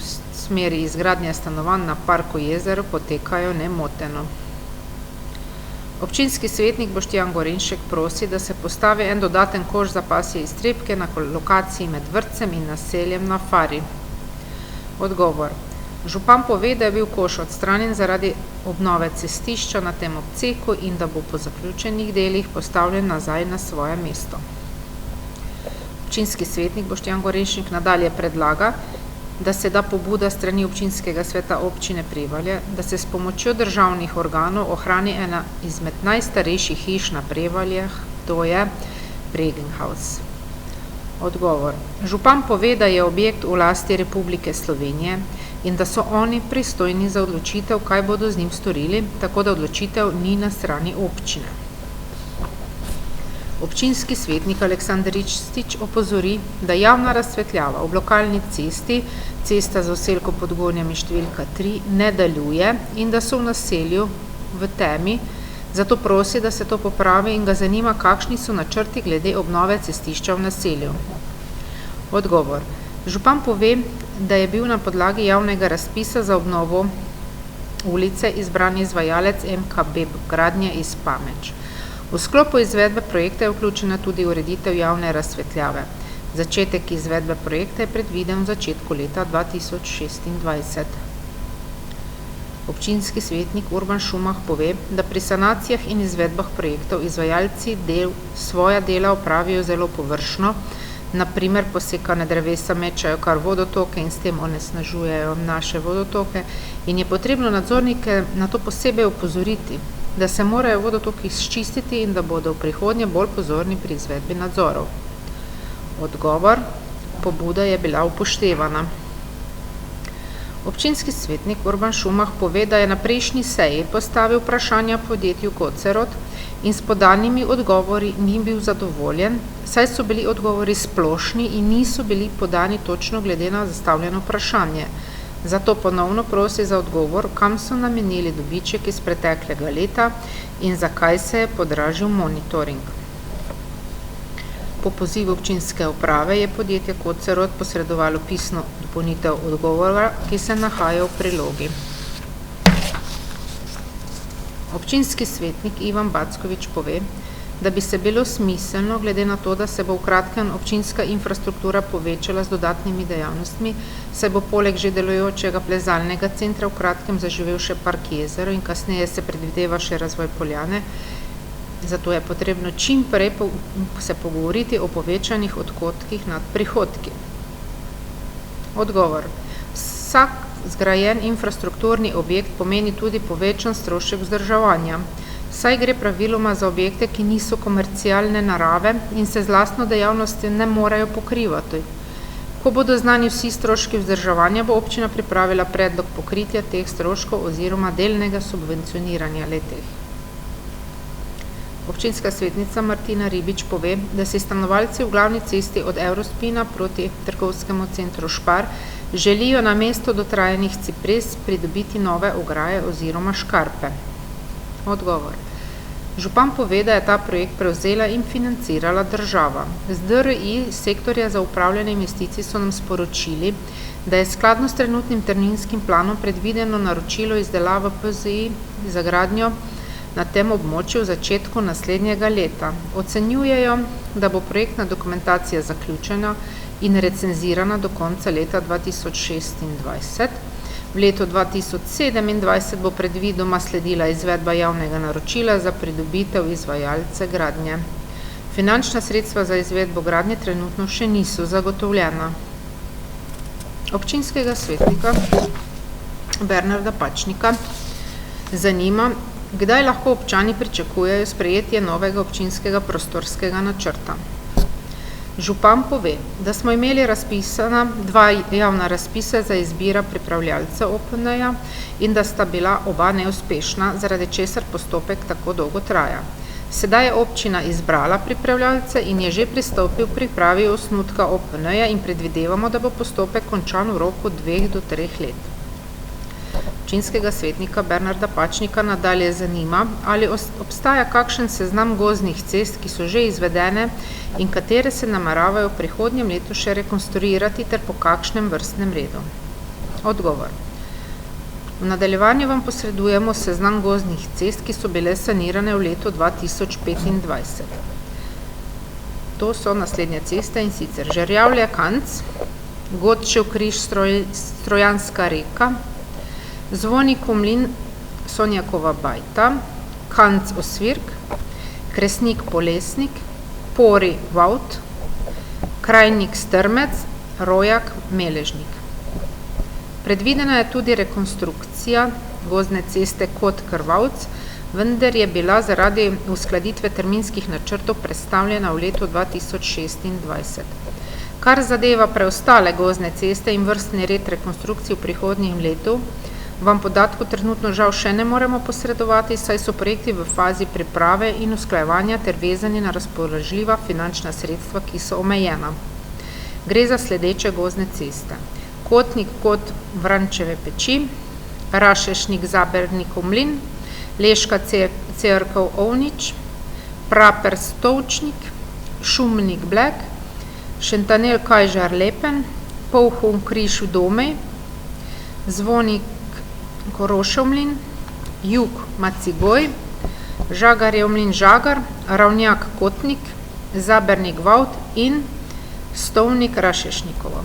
smeri izgradnje stanovanj na Parku Jezero potekajo nemoteno. Občinski svetnik Boštjan Gorenšek prosi, da se postavi en dodaten koš za pasje iztrebke na lokaciji med vrtcem in naseljem na Fari. Odgovor: župan pove, da je bil koš odstranjen zaradi obnove cestišča na tem odseku in da bo po zaključenih delih postavljen nazaj na svoje mesto. Občinski svetnik Boštjan Gorenšek nadalje predlaga, da se da pobuda strani občinskega sveta občine Prevalje, da se s pomočjo državnih organov ohrani ena izmed najstarejših hiš na Prevaljah, to je Bregenhaus. Odgovor: župan pove, da je objekt v lasti Republike Slovenije in da so oni pristojni za odločitev, kaj bodo z njim storili, tako da odločitev ni na strani občine. Občinski svetnik Aleksandar Ristič opozori, da javna razsvetljava ob lokalni cesti, cesta z Oselko pod Gornjami številka 3, ne deluje in da so v naselju v temi, zato prosi, da se to popravi in ga zanima, kakšni so načrti glede obnove cestišča v naselju. Odgovor: župan pove, da je bil na podlagi javnega razpisa za obnovo ulice izbran izvajalec MKB gradnje iz Pameč. V sklopu izvedbe projekta je vključena tudi ureditev javne razsvetljave. Začetek izvedbe projekta je predviden v začetku leta 2026. Občinski svetnik Urban Šumah pove, da pri sanacijah in izvedbah projektov izvajalci svoja dela opravijo zelo površno, na primer posekane drevesa mečajo kar vodotoke in s tem onesnažujejo naše vodotoke in je potrebno nadzornike na to posebej opozoriti, da se morajo vodotoki izčistiti in da bodo v prihodnje bolj pozorni pri izvedbi nadzorov. Odgovor, pobuda je bila upoštevana. Občinski svetnik Urban Šumah pove, da je na prejšnji seji postavil vprašanja podjetju Kocerot in s podanimi odgovori ni bil zadovoljen, saj so bili odgovori splošni in niso bili podani točno glede na zastavljeno vprašanje. Zato ponovno prosi za odgovor, kam so namenili dobiček iz preteklega leta in zakaj se je podražil monitoring. Po pozivu občinske uprave je podjetje Kocerot posredovalo pisno dopolnitev odgovora, ki se nahaja v prilogi. Občinski svetnik Ivan Backovič pove, da bi se bilo smiselno, glede na to, da se bo v kratkem občinska infrastruktura povečala z dodatnimi dejavnostmi, saj bo poleg že delujočega plezalnega centra v kratkem zaživel še park jezero in kasneje se predvideva še razvoj Poljane, zato je potrebno čim prej se pogovoriti o povečanih odhodkih nad prihodki. Odgovor. Vsak zgrajen infrastrukturni objekt pomeni tudi povečan strošek vzdrževanja, saj gre praviloma za objekte, ki niso komercialne narave in se z lastno dejavnosti ne morejo pokrivati. Ko bodo znani vsi stroški vzdrževanja, bo občina pripravila predlog pokritja teh stroškov oziroma delnega subvencioniranja le-teh. Občinska svetnica Martina Ribič pove, da si stanovalci v glavni cesti od Eurospina proti trgovskemu centru Špar želijo na mesto dotrajanih cipres pridobiti nove ograje oziroma škarpe. Odgovor. Župan pove, da je ta projekt prevzela in financirala država. Z DRI sektorja za upravljanje investicij so nam sporočili, da je skladno s trenutnim terminskim planom predvideno naročilo izdelava PZI za gradnjo na tem območju v začetku naslednjega leta. Ocenjujejo, da bo projektna dokumentacija zaključena in recenzirana do konca leta 2026. V letu 2027 bo predvidoma sledila izvedba javnega naročila za pridobitev izvajalce gradnje. Finančna sredstva za izvedbo gradnje trenutno še niso zagotovljena. Občinskega svetnika Bernarda Pačnika zanima, kdaj lahko občani pričakujejo sprejetje novega občinskega prostorskega načrta. Župan pove, da smo imeli razpisana 2 javna razpisa za izbira pripravljalca OPN-ja in da sta bila oba neuspešna, zaradi česar postopek tako dolgo traja. Sedaj je občina izbrala pripravljalce in je že pristopil k pripravi osnutka OPN-ja in predvidevamo, da bo postopek končan v roku 2 do 3 let. Občinskega svetnika Bernarda Pačnika nadalje zanima, ali obstaja kakšen seznam gozdnih cest, ki so že izvedene in katere se nameravajo v prihodnjem letu še rekonstruirati ter po kakšnem vrstnem redu. Odgovor. V nadaljevanju vam posredujemo seznam gozdnih cest, ki so bile sanirane v letu 2025. To so naslednje ceste in sicer Žerjavlje-Kanc, Godčev križ Strojanska reka, Zvonikov mlin Sonjakova bajta, Kanc Osvirk, Kresnik Polesnik, Pori Vaut, Krajnik Strmec, Rojak Meležnik. Predvidena je tudi rekonstrukcija gozdne ceste Kot Krvavc, vendar je bila zaradi uskladitve terminskih načrtov predstavljena v letu 2026. Kar zadeva preostale gozdne ceste in vrstni red rekonstrukcij v prihodnjem letu, vam podatku trenutno žal še ne moremo posredovati, saj so projekti v fazi priprave in usklajevanja ter vezani na razpoložljiva finančna sredstva, ki so omejena. Gre za sledeče gozdne ceste. Kotnik Kot Vrančeve peči, Rašešnik Zabernikov mlin, Leška Cerkev Ovnič, Praper Stovčnik, Šumnik Blek, Šentanel Kajžar Lepen, Polhun križ v Domej, Zvonik Korošev mlin, Jug Macigoj, Žagarjev mlin Žagar, Ravnjak Kotnik, Zabernik Vaut in Stovnik Rašešnikova.